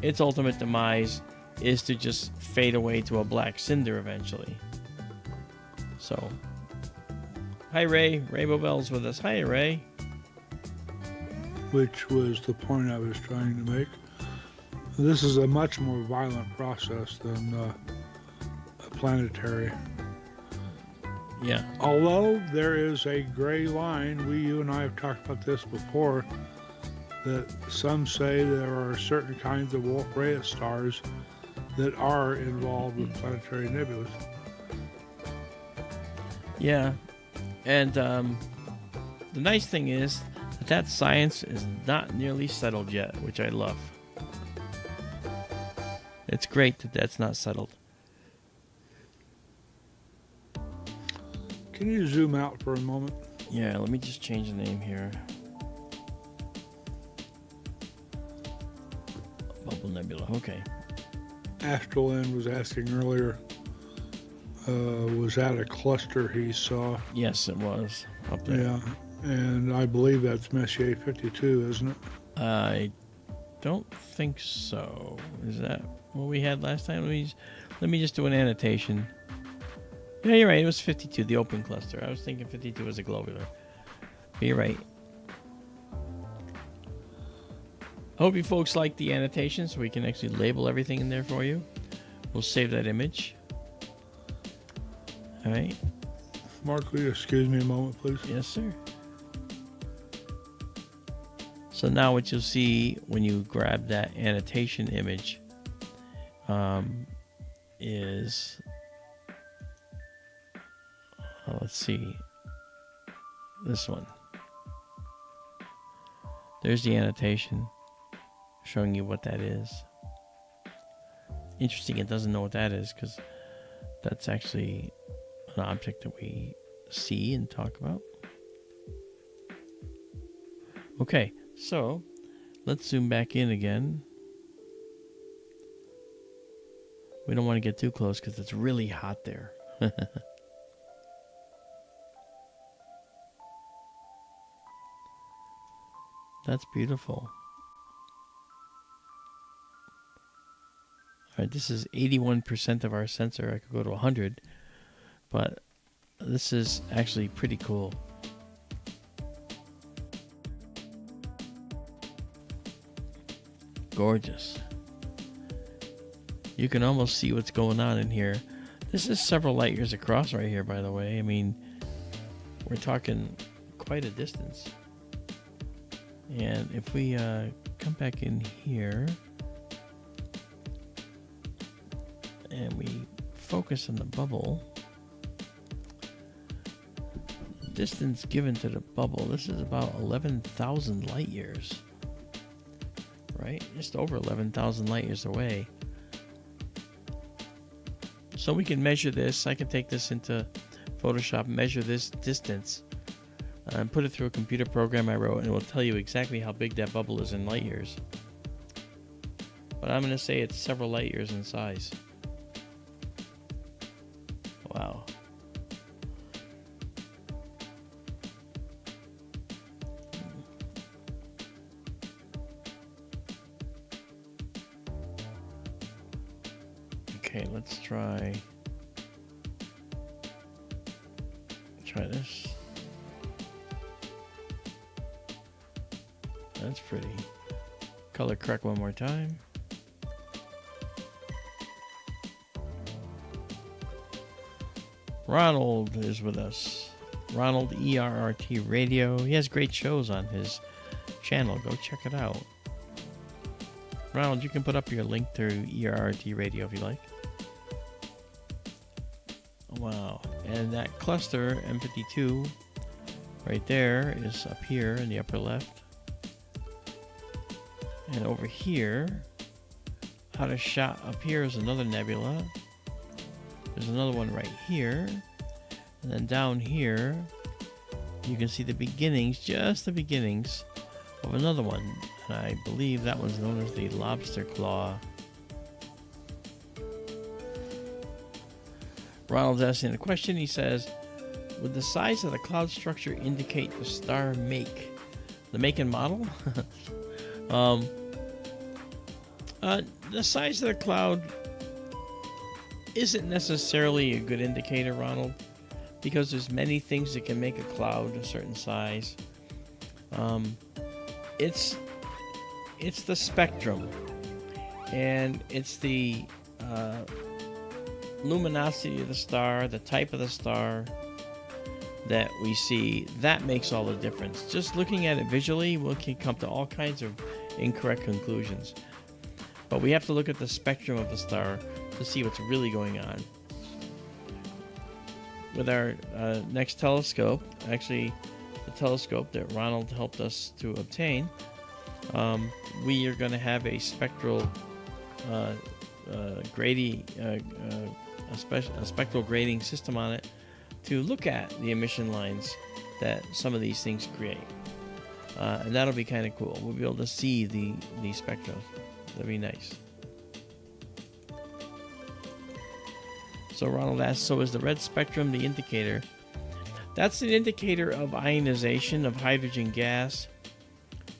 its ultimate demise is to just fade away to a black cinder eventually. So, hi Ray. Rainbow Bell's with us. Hi Ray. Which was the point I was trying to make. This is a much more violent process than a planetary. Yeah. Although there is a gray line, you and I have talked about this before, that some say there are certain kinds of Wolf-Rayet stars that are involved with planetary nebulas. Yeah. And the nice thing is that science is not nearly settled yet, which I love. It's great that that's not settled. Can you zoom out for a moment? Yeah, let me just change the name here. Dumbbell Nebula, okay. Astrolin was asking earlier, was that a cluster he saw? Yes, it was up there. Yeah, and I believe that's Messier 52, isn't it? I don't think so. Is that what we had last time? Let me just do an annotation. Yeah, you're right. It was 52, the open cluster. I was thinking 52 was a globular. But you're right. I hope you folks like the annotation so we can actually label everything in there for you. We'll save that image. All right. Mark, will you excuse me a moment, please? Yes, sir. So now what you'll see when you grab that annotation image is, let's see, this one. There's the annotation showing you what that is. Interesting, it doesn't know what that is because that's actually an object that we see and talk about. Okay, so let's zoom back in again. We don't want to get too close because it's really hot there. That's beautiful. All right, this is 81% of our sensor. I could go to 100, but this is actually pretty cool. Gorgeous. You can almost see what's going on in here. This is several light years across right here, by the way. I mean, we're talking quite a distance. And if we come back in here and we focus on the bubble, the distance given to the bubble, this is about 11,000 light years, right? Just over 11,000 light years away. So we can measure this. I can take this into Photoshop, measure this distance, and put it through a computer program I wrote, and it will tell you exactly how big that bubble is in light years. But I'm going to say it's several light years in size. Wow. Okay, let's try this. That's pretty. Color correct one more time. Ronald is with us. Ronald ERRT Radio. He has great shows on his channel. Go check it out. Ronald, you can put up your link to ERRT Radio if you like. Wow. And that cluster, M52, right there is up here in the upper left. And over here, out of shot up here is another nebula. There's another one right here. And then down here, you can see the beginnings, just the beginnings, of another one, and I believe that one's known as the lobster claw. Ronald's asking a question. He says, would the size of the cloud structure indicate the star make? The make and model? The size of the cloud isn't necessarily a good indicator, Ronald, because there's many things that can make a cloud a certain size. It's the spectrum, and it's the luminosity of the star, the type of the star that we see. That makes all the difference. Just looking at it visually, we can come to all kinds of incorrect conclusions. But we have to look at the spectrum of the star to see what's really going on. With our next telescope, actually the telescope that Ronald helped us to obtain, we are going to have a spectral spectral grading system on it to look at the emission lines that some of these things create. And that'll be kind of cool. We'll be able to see the spectra. That'll be nice. So Ronald asks, so is the red spectrum the indicator? That's an indicator of ionization of hydrogen gas.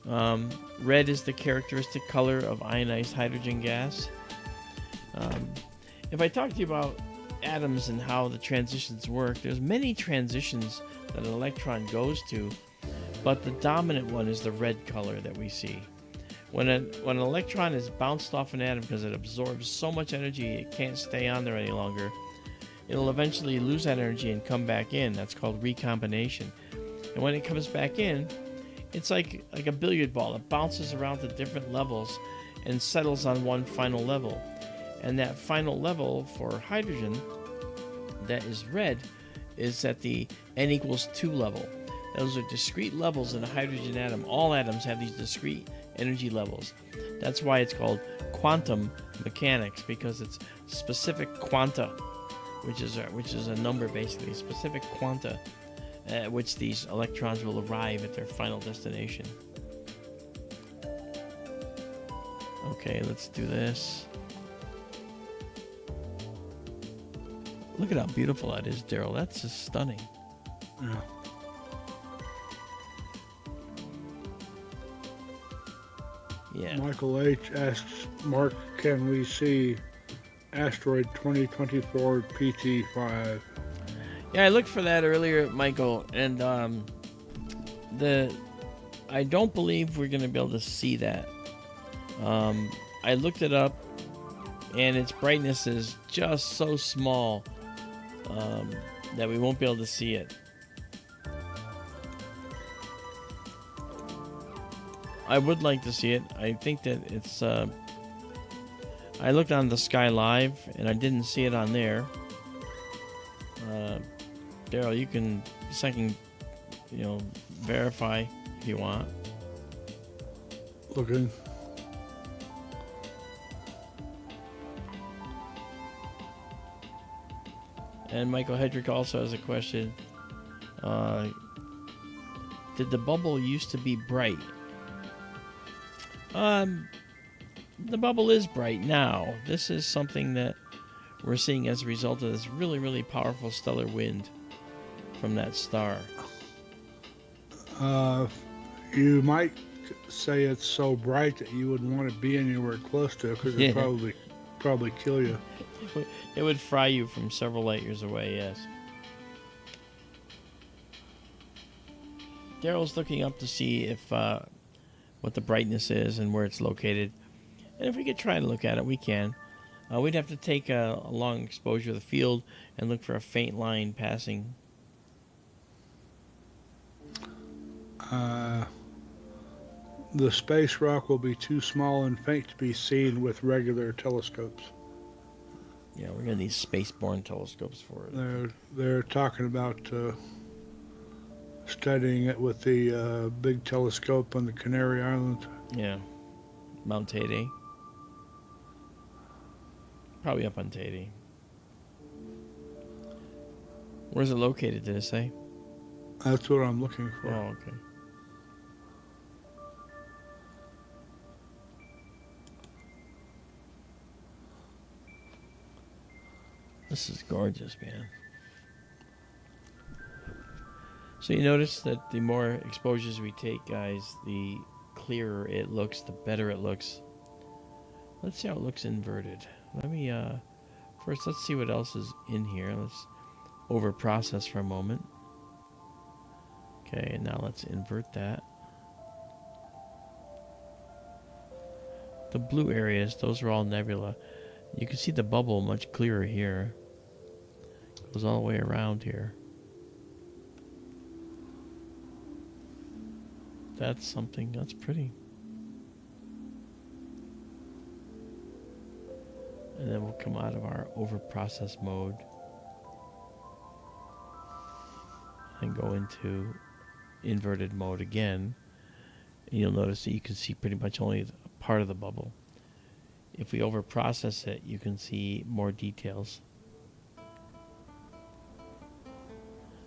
Red is the characteristic color of ionized hydrogen gas. If I talk to you about atoms and how the transitions work, there's many transitions that an electron goes to, but the dominant one is the red color that we see. When an electron is bounced off an atom because it absorbs so much energy it can't stay on there any longer, it'll eventually lose that energy and come back in. That's called recombination. And when it comes back in, it's like a billiard ball. It bounces around to different levels and settles on one final level. And that final level for hydrogen that is red is at the n equals 2 level. Those are discrete levels in a hydrogen atom. All atoms have these discrete energy levels. That's why it's called quantum mechanics, because it's specific quanta, which is a number, basically, specific quanta at which these electrons will arrive at their final destination. Okay, let's do this. Look at how beautiful that is, Daryl. That's just stunning. Yeah. Yeah. Michael H. asks, Mark, can we see asteroid 2024 PT5? Yeah, I looked for that earlier, Michael, and I don't believe we're going to be able to see that. I looked it up, and its brightness is just so small that we won't be able to see it. I would like to see it. I think that it's... I looked on the Sky Live, and I didn't see it on there. Daryl, you can second, verify if you want. Looking. And Michael Hedrick also has a question. Did the bubble used to be bright? The bubble is bright now. This is something that we're seeing as a result of this really, really powerful stellar wind from that star. You might say it's so bright that you wouldn't want to be anywhere close to it, because it'd probably kill you. It would fry you from several light years away, yes. Daryl's looking up to see if what the brightness is and where it's located. And if we could try to look at it, we can. We'd have to take a long exposure of the field and look for a faint line passing. The space rock will be too small and faint to be seen with regular telescopes. Yeah, we're going to need space-borne telescopes for it. They're talking about studying it with the big telescope on the Canary Islands. Yeah. Mount Teide. Probably up on Teide. Where's it located, did it say? That's what I'm looking for. Oh, okay. This is gorgeous, man. So you notice that the more exposures we take, guys, the clearer it looks, the better it looks. Let's see how it looks inverted. Let me, first, let's see what else is in here. Let's over process for a moment. Okay, and now let's invert that. The blue areas, those are all nebula. You can see the bubble much clearer here. Goes all the way around here. That's something, that's pretty. And then we'll come out of our over process mode and go into inverted mode again. And you'll notice that you can see pretty much only a part of the bubble. If we over process it, you can see more details.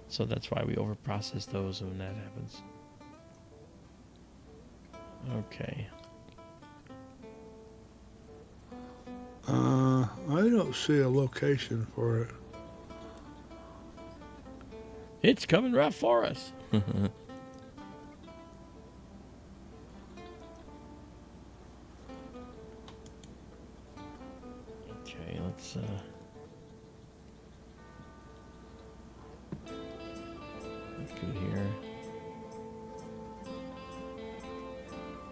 So that's why we over process those when that happens. Okay. I don't see a location for it. It's coming right for us. Okay, let's go here.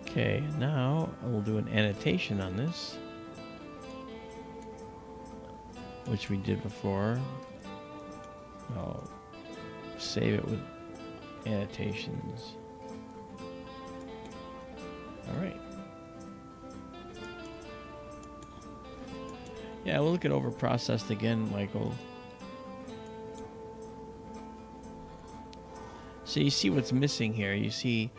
Okay, now we'll do an annotation on this, which we did before. I'll save it with annotations. All right. Yeah, we'll look at over processed again, Michael. So you see what's missing here. You see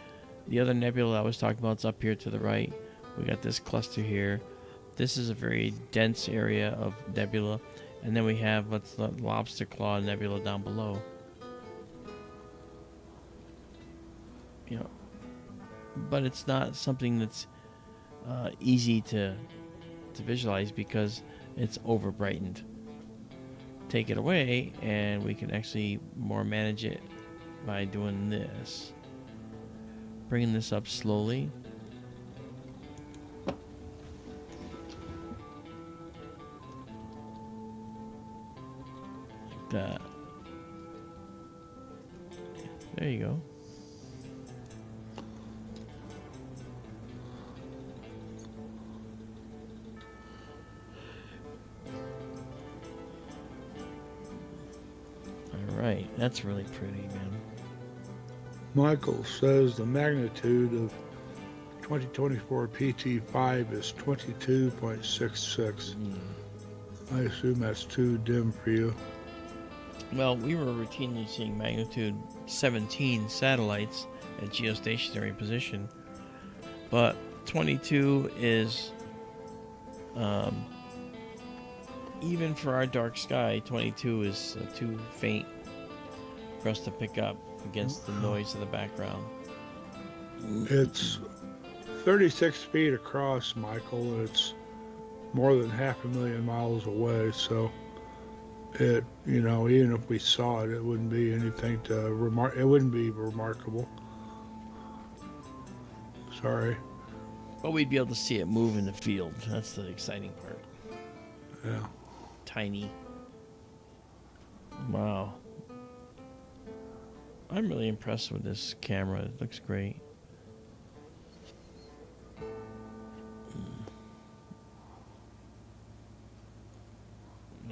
the other nebula I was talking about is up here to the right. We got this cluster here. This is a very dense area of nebula. And then we have what's the lobster claw nebula down below. You know, but it's not something that's easy to visualize because it's over brightened. Take it away and we can actually more manage it by doing this. Bringing this up slowly. Like that. There you go. Right, that's really pretty, man. Michael says the magnitude of 2024 PT5 is 22.66. I assume that's too dim for you. Well, we were routinely seeing magnitude 17 satellites at geostationary position, but 22 is, even for our dark sky, 22 is too faint for us to pick up against the noise of the background. It's 36 feet across, Michael, and it's more than 500,000 miles away, so it, you know, even if we saw it, it wouldn't be anything to it wouldn't be remarkable. Sorry. But we'd be able to see it move in the field. That's the exciting part. Yeah. Tiny. Wow. I'm really impressed with this camera. It looks great.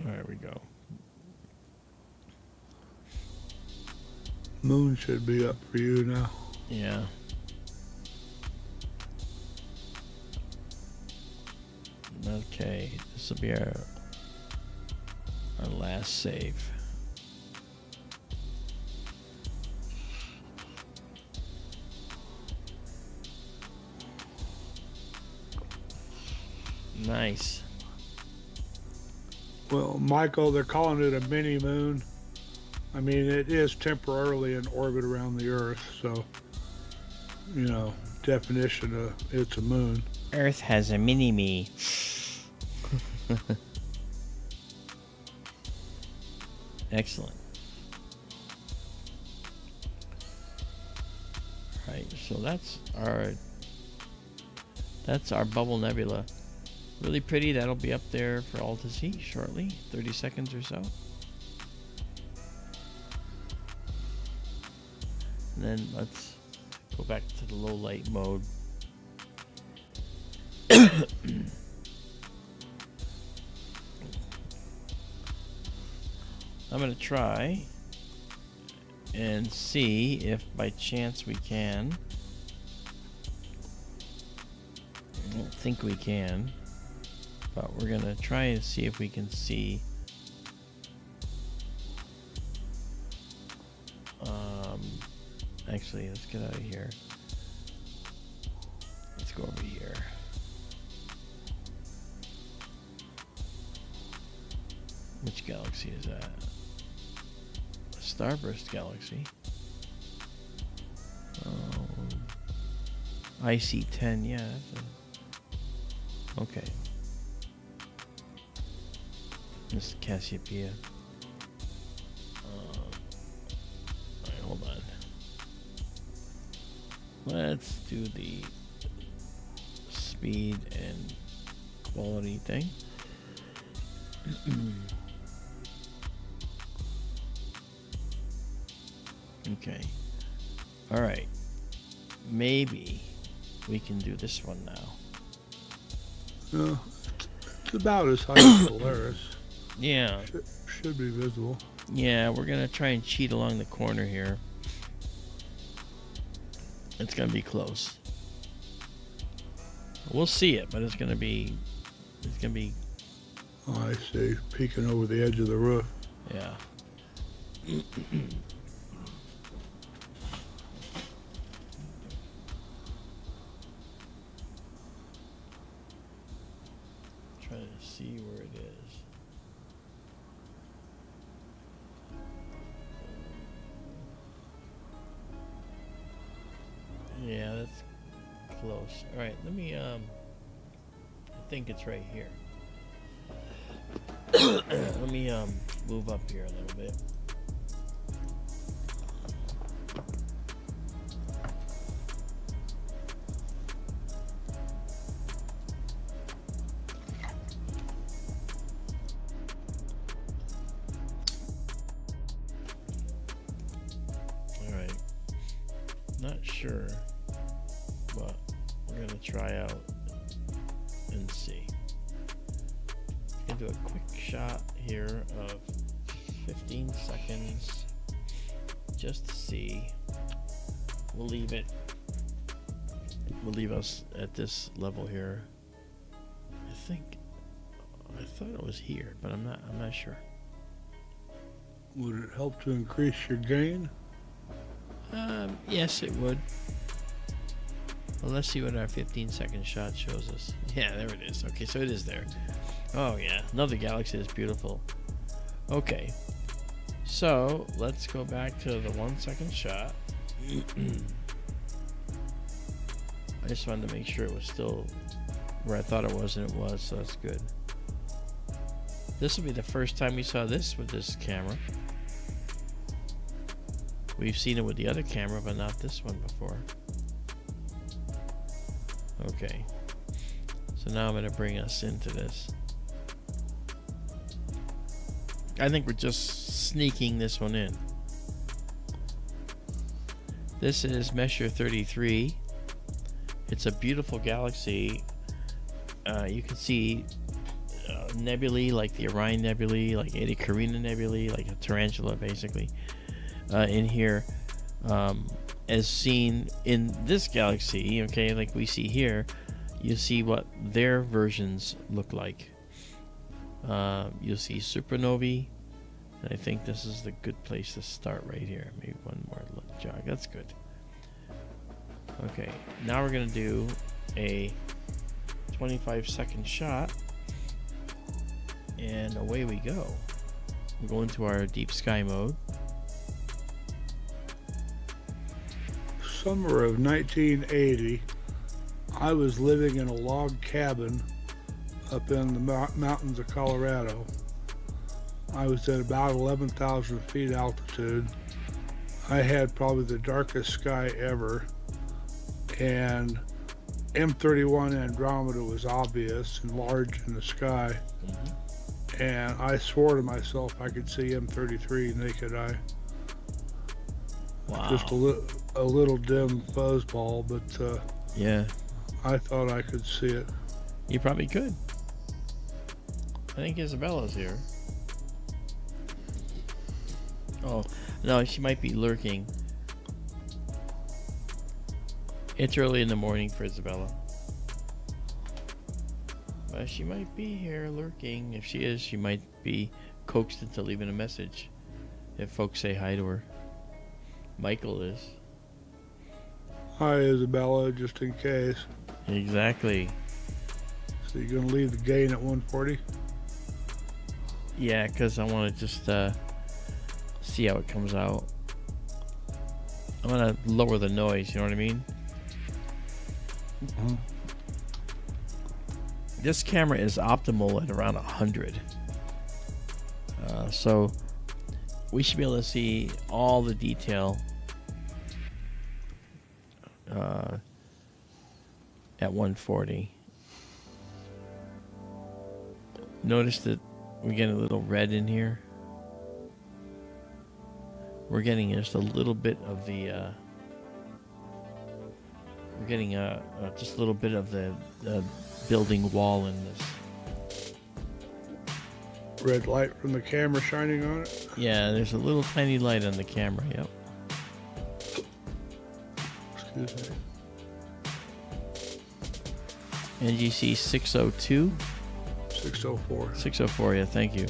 There we go. Moon should be up for you now. Yeah. Okay, this will be our last save. Nice. Well, Michael, they're calling it a mini moon. I mean, it is temporarily in orbit around the Earth, so, you know, definition of it's a moon. Earth has a mini-me. Excellent. Right, so that's our bubble nebula. Really pretty. That'll be up there for all to see shortly, 30 seconds or so. And then let's go back to the low light mode. I'm going to try and see if by chance we can. I don't think we can, but we're going to try and see if we can see actually, let's get out of here. Let's go over here. Which galaxy is that? Starburst galaxy. IC10, yeah. Okay. This is Cassiopeia. Alright, hold on. Let's do the speed and quality thing. Okay. Alright. Maybe we can do this one now. No, it's about as high as Polaris. Yeah. Should be visible. Yeah, we're going to try and cheat along the corner here. It's going to be close. We'll see it, but it's going to be... Oh, I see. Peeking over the edge of the roof. Yeah. Trying to see where it is. Yeah, that's close. All right, let me I think it's right here. Let me move up here a little bit. All right. Not sure, but we're gonna try out and see. I'm gonna do a quick shot here of 15 seconds just to see. We'll leave it. We'll leave us at this level here. I thought it was here, but I'm not sure. Would it help to increase your gain? Yes, it would. Well, let's see what our 15-second shot shows us. Yeah, there it is. Okay, so it is there. Oh, yeah. Another galaxy is beautiful. Okay. So, let's go back to the 1-second shot. I just wanted to make sure it was still where I thought it was, and it was, so that's good. This will be the first time we saw this with this camera. We've seen it with the other camera, but not this one before. Okay. So now I'm going to bring us into this. I think we're just sneaking this one in. This is Messier 33. It's a beautiful galaxy. You can see nebulae like the Orion nebulae, like Eta Carina nebulae, like a tarantula basically. In here, as seen in this galaxy, okay, like we see here, you see what their versions look like. You'll see supernovae, and I think this is the good place to start right here. Maybe one more jog. That's good. Okay, now we're gonna do a 25-second shot, and away we go. We'll go into our deep sky mode. Summer of 1980, I was living in a log cabin up in the mountains of Colorado. I was at about 11,000 feet altitude. I had probably the darkest sky ever, and M31 Andromeda was obvious and large in the sky. And I swore to myself I could see M33 naked eye. Wow. Just a little dim fuzzball, but Yeah, I thought I could see it. you probably could. I think Izabela's here. Oh, no, she might be lurking. It's early in the morning for Izabela. But she might be here lurking. If she is, she might be coaxed into leaving a message. If folks say hi to her. Michael is. Hi, Izabela, just in case. Exactly. So you're going to leave the gain at 140? Yeah, because I want to just see how it comes out. I'm going to lower the noise, you know what I mean? This camera is optimal at around 100. So we should be able to see all the detail at 140. Notice that we get a little red in here. We're getting just a little bit of the we're getting just a little bit of the building wall in this. Red light from the camera shining on it? Yeah, there's a little tiny light on the camera, yep. Excuse me. NGC 602? 604. 604, yeah, thank you.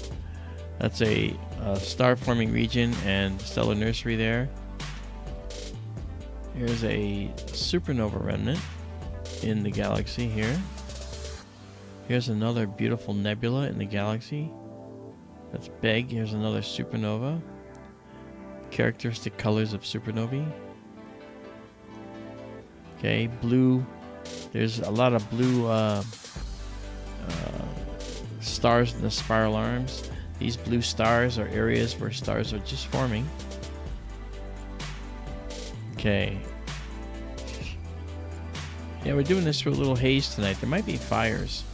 That's a star-forming region and stellar nursery there. Here's a supernova remnant in the galaxy here. Here's another beautiful nebula in the galaxy. That's big. Here's another supernova. Characteristic colors of supernovae. Okay, blue. There's a lot of blue stars in the spiral arms. These blue stars are areas where stars are just forming. Okay. Yeah, we're doing this through a little haze tonight. There might be fires.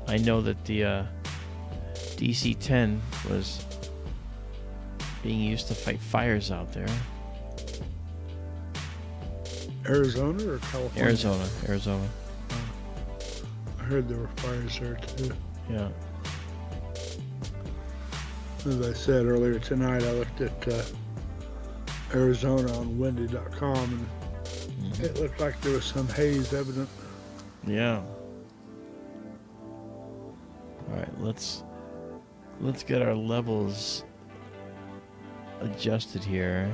I know that the DC-10 was being used to fight fires out there. Arizona or California? Arizona. I heard there were fires there too. Yeah. As I said earlier tonight, I looked at Arizona on windy.com and it looked like there was some haze evident. Yeah. All right, let's get our levels adjusted here.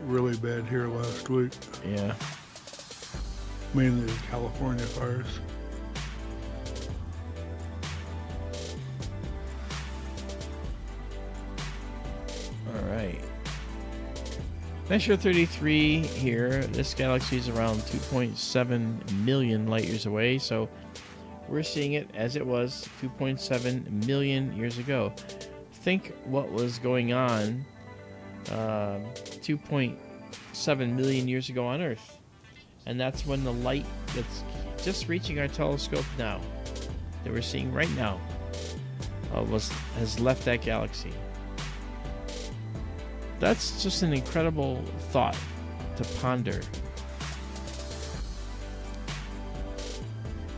Really bad here last week, Yeah. mainly the California fires. All right. Messier 33 here. This galaxy is around 2.7 million light years away, so we're seeing it as it was 2.7 million years ago. Think what was going on 2.7 million years ago on Earth. And that's when the light that's just reaching our telescope now, that we're seeing right now, has left that galaxy. That's just an incredible thought to ponder.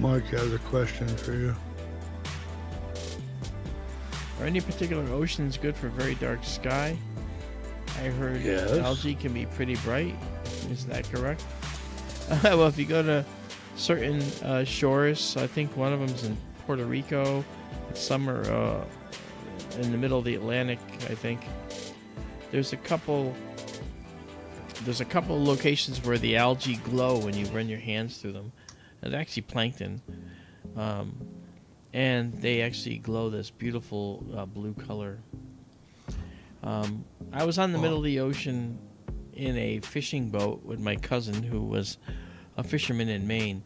Mike has a question for you. Are any particular oceans good for very dark sky? I heard Yes. algae can be pretty bright. Is that correct? Well, if you go to certain shores, I think one of them's in Puerto Rico. Some are in the middle of the Atlantic, I think. There's a couple locations where the algae glow when you run your hands through them. It's actually plankton. And they actually glow this beautiful blue color. I was on the middle of the ocean in a fishing boat with my cousin who was a fisherman in Maine.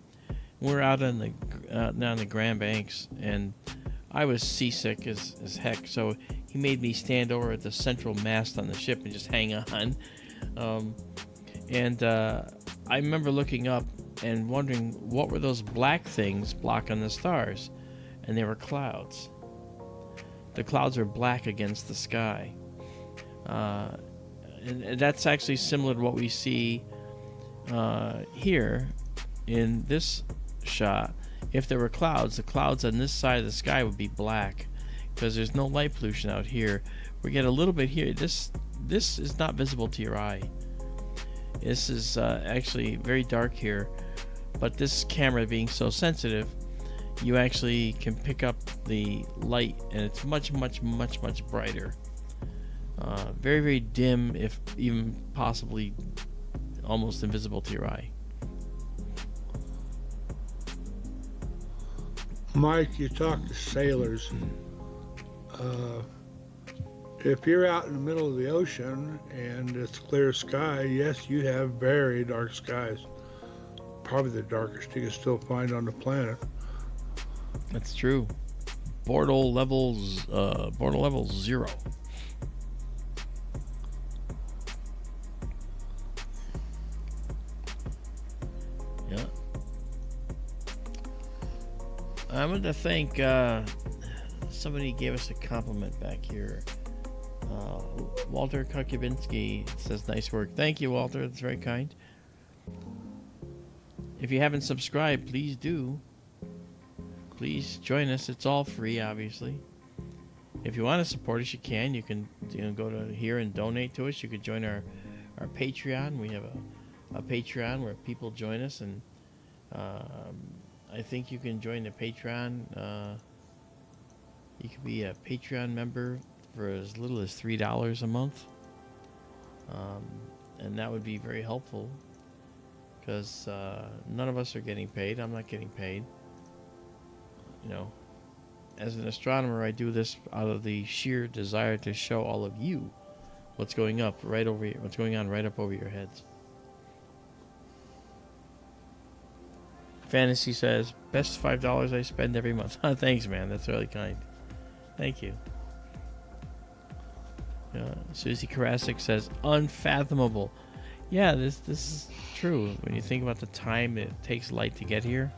We're out on down the Grand Banks, and I was seasick as heck. So he made me stand over at the central mast on the ship and just hang on. I remember looking up and wondering what were those black things blocking the stars, and they were clouds. The clouds are black against the sky. And that's actually similar to what we see here in this shot. If there were clouds, the clouds on this side of the sky would be black because there's no light pollution out here. We get a little bit here. This is not visible to your eye. This is actually very dark here, but this camera being so sensitive, you actually can pick up the light, and it's much brighter. Very, very dim, if even possibly almost invisible to your eye. Mike, you talk to sailors. If you're out in the middle of the ocean and it's clear sky, yes, you have very dark skies. Probably the darkest you can still find on the planet. That's true. Bortle level 0. Yeah. I'm going to thank somebody gave us a compliment back here. Walter Kukubinski says nice work. Thank you, Walter. That's very kind. If you haven't subscribed, please do. Please join us. It's all free, obviously. If you want to support us, you can. You can go to here and donate to us. You could join our Patreon. We have a Patreon where people join us, and I think you can join the Patreon. You can be a Patreon member for as little as $3 a month, and that would be very helpful because none of us are getting paid. I'm not getting paid. As an astronomer, I do this out of the sheer desire to show all of you what's going on right up over your heads. Fantasy says, best $5 I spend every month. Thanks, man. That's really kind. Thank you. Susie Karasik says, unfathomable. Yeah, this is true. When you think about the time it takes light to get here.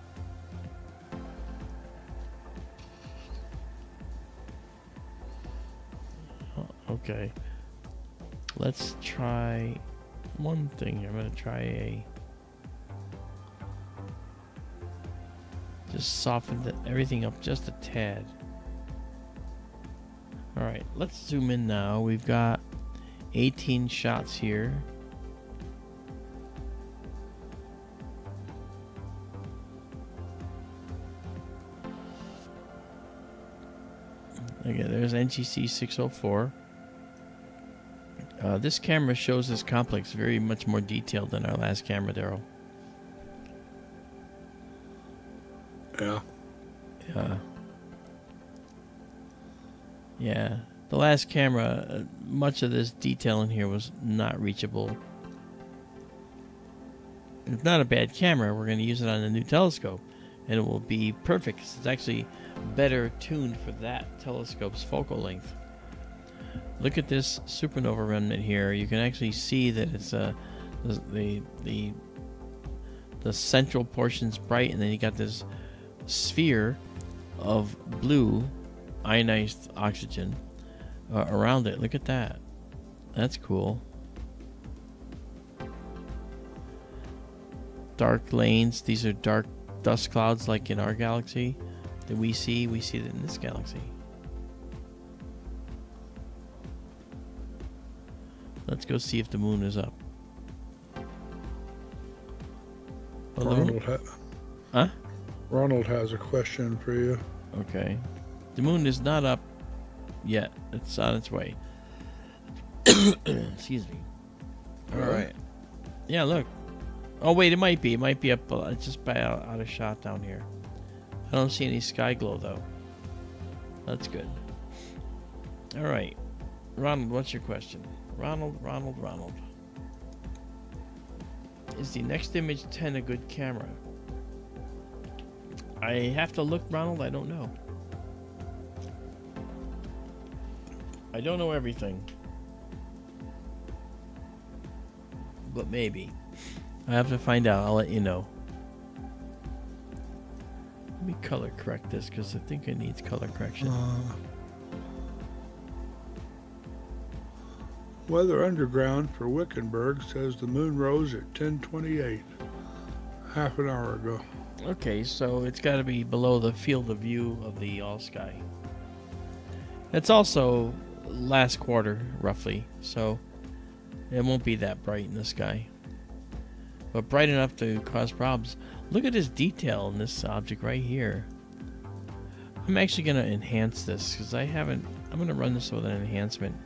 Okay. Let's try one thing. I'm going to try just soften everything up just a tad. Alright, let's zoom in now. We've got 18 shots here. Okay, there's NGC 604. This camera shows this complex very much more detailed than our last camera, Daryl. Yeah. Yeah. The last camera, much of this detail in here was not reachable. It's not a bad camera. We're going to use it on the new telescope, and it will be perfect. It's actually better tuned for that telescope's focal length. Look at this supernova remnant here. You can actually see that it's the central portion's bright, and then you got this sphere of blue ionized oxygen around it. Look at that. That's cool. Dark lanes. These are dark dust clouds like in our galaxy that we see. We see that in this galaxy. Let's go see if the moon is up. Ronald has a question for you. Okay. The moon is not up yet. It's on its way. Excuse me. All right. Yeah, look. Oh, wait, it might be. It might be up. It's just out of shot down here. I don't see any sky glow, though. That's good. All right. Ronald, what's your question? Ronald. Is the next image 10 a good camera? I have to look, Ronald. I don't know. I don't know everything. But maybe. I have to find out. I'll let you know. Let me color correct this because I think it needs color correction. Weather Underground for Wickenburg says the moon rose at 10:28, half an hour ago. Okay, so it's got to be below the field of view of the all sky. It's also last quarter, roughly, so it won't be that bright in the sky. But bright enough to cause problems. Look at this detail in this object right here. I'm actually going to enhance this because I haven't... I'm going to run this with an enhancement.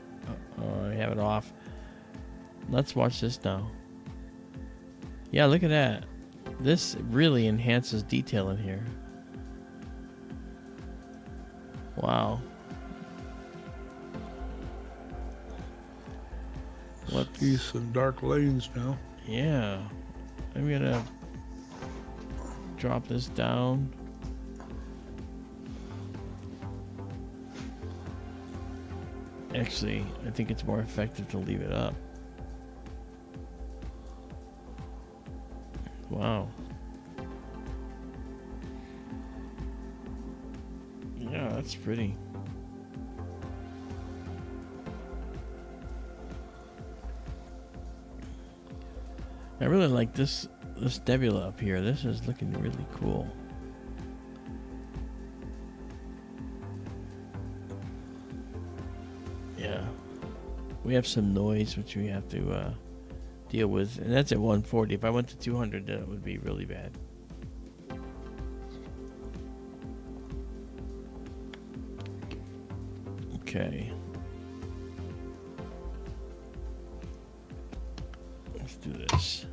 I have it off. Let's watch this now. Yeah, look at that. This really enhances detail in here. Wow. Let's see some dark lanes now. Yeah. I'm gonna drop this down. Actually, I think it's more effective to leave it up. Wow. Yeah, that's pretty. I really like this nebula up here. This is looking really cool. Yeah. We have some noise which we have to deal with, and that's at 140. If I went to 200, that would be really bad. Okay. Let's do this.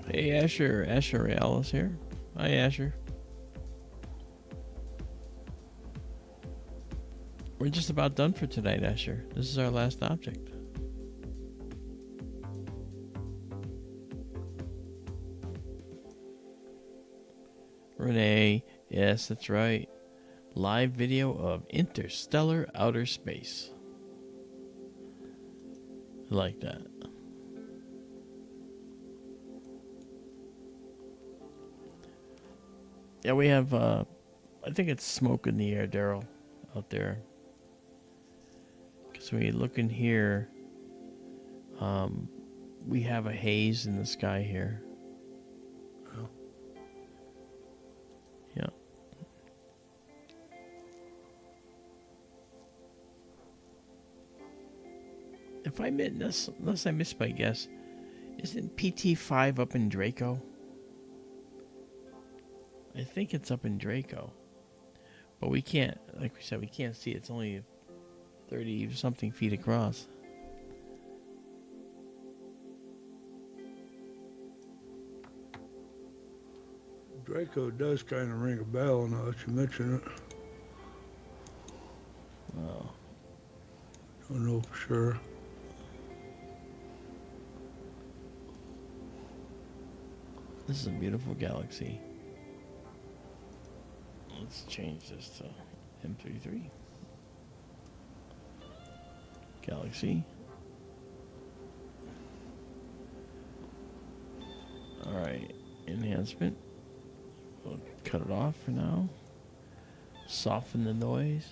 Hey, Asher. Asher Real is here. Hi, Asher. We're just about done for tonight, Asher. This is our last object. Renee, yes, that's right. Live video of interstellar outer space. I like that. Yeah, we have, I think it's smoke in the air, Daryl, out there. Because when you look in here, we have a haze in the sky here. Oh. Yeah. If I miss, unless I missed my guess, isn't PT5 up in Draco? I think it's up in Draco. But we can't, like we said, we can't see it. It's only 30 something feet across. Draco does kind of ring a bell now that you mention it. Wow. Don't know for sure. This is a beautiful galaxy. Let's change this to M33. Galaxy. Alright, enhancement. We'll cut it off for now. Soften the noise.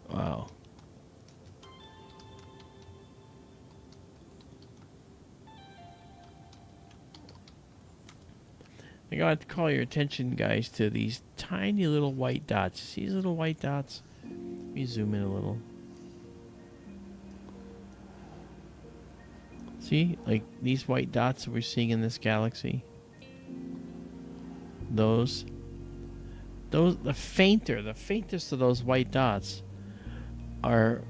Wow. I got to call your attention, guys, to these tiny little white dots. See these little white dots? Let me zoom in a little. See, like these white dots that we're seeing in this galaxy. Those, the faintest of those white dots are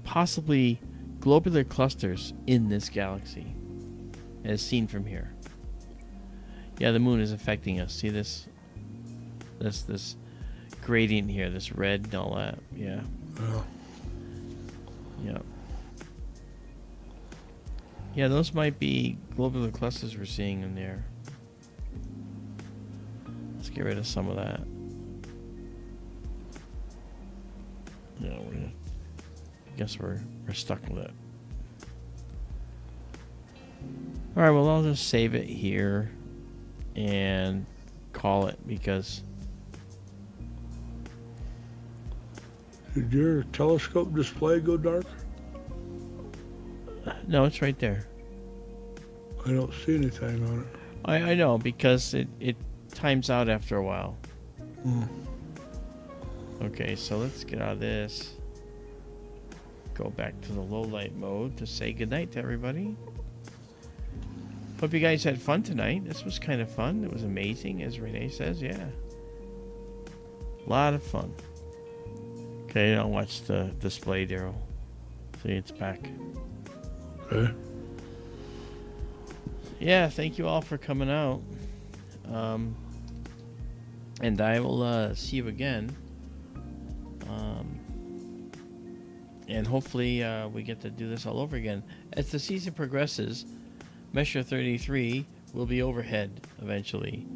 possibly globular clusters in this galaxy, as seen from here. Yeah, the moon is affecting us. See this gradient here, this red and all that. Yeah. Oh. Yeah. Yeah, those might be globular clusters we're seeing in there. Let's get rid of some of that. Yeah, I guess we're stuck with it. Alright, well, I'll just save it here and call it, because Did your telescope display go dark? no, it's right there. I don't see anything on it. I know, because it times out after a while. Okay, so let's get out of this. Go back to the low light mode to say goodnight to everybody. Hope you guys had fun tonight. This was kind of fun. It was amazing, as Renee says. Yeah. A lot of fun. Okay, I'll watch the display, Daryl. See, it's back. Okay. Yeah, thank you all for coming out. And I will see you again. And hopefully we get to do this all over again. As the season progresses, Messier 33 will be overhead eventually.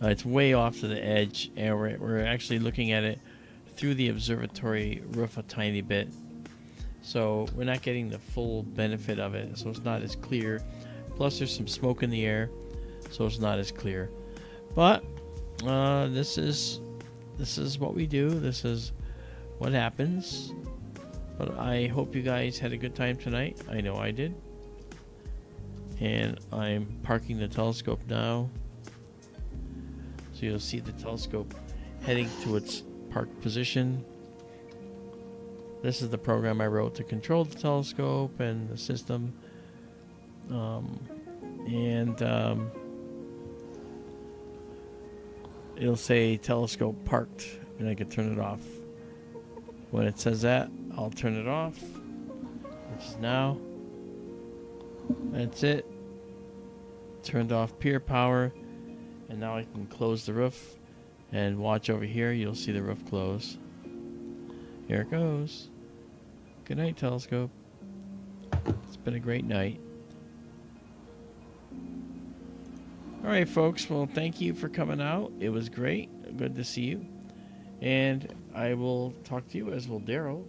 It's way off to the edge, and we're actually looking at it through the observatory roof a tiny bit. So we're not getting the full benefit of it, so it's not as clear. Plus there's some smoke in the air, so it's not as clear. But this is what we do. This is what happens. But I hope you guys had a good time tonight. I know I did. And I'm parking the telescope now. So you'll see the telescope heading to its parked position. This is the program I wrote to control the telescope and the system. It'll say telescope parked, and I can turn it off. When it says that, I'll turn it off, which is now. That's it. Turned off pier power, and now I can close the roof and watch over here. You'll see the roof close. Here it goes. Good night, telescope. It's been a great night. All right, folks. Well, thank you for coming out. It was great. Good to see you. And I will talk to you, as will Daryl,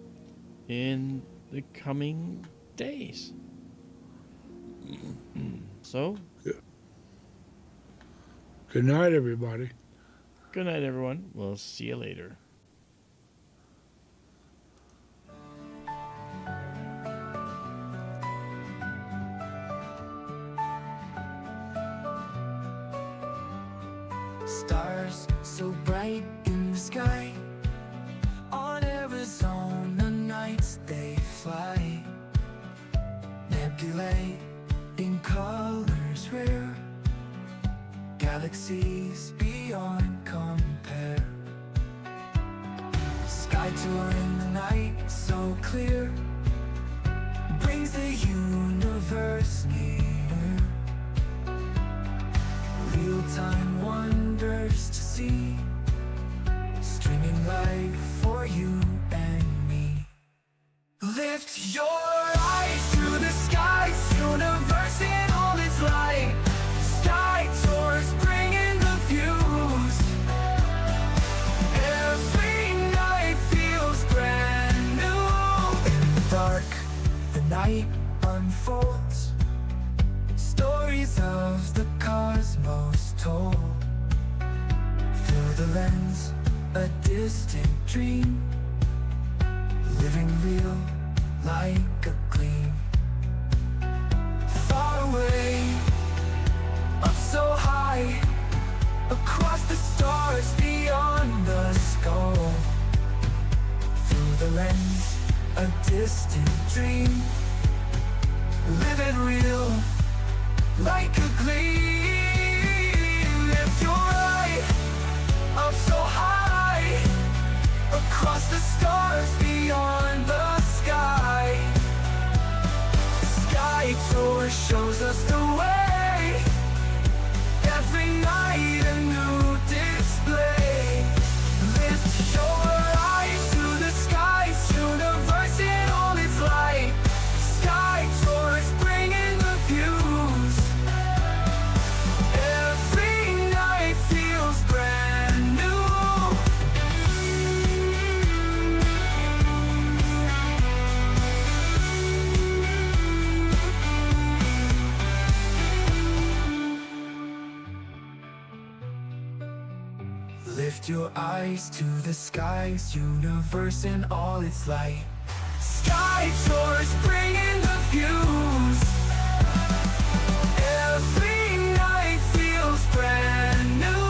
in the coming days. So, Good night, everybody. good night, everyone. We'll see you later. Stars so bright in the sky. On Arizona nights they fly. Nebulae in colors rare. Galaxies beyond compare. Sky tour in the night so clear. Brings the universe near. Real-time wonders to see. Streaming light for you and me. Lift your eyes to the skies. Universe in all its light. Sky tours bringing the views. Every night feels brand new. In the dark, the night unfolds. Stories of the cosmos told. Through the lens, a distant dream. Living real like a gleam. Far away, up so high. Across the stars beyond the skull. Through the lens, a distant dream. Living real like a gleam. Lift your eye up so high. Across the stars beyond the sky. Sky tour shows us the way. Every night a new display. Lift your eyes to the skies, universe in all its light. Sky tours bringing the views. Every night feels brand new.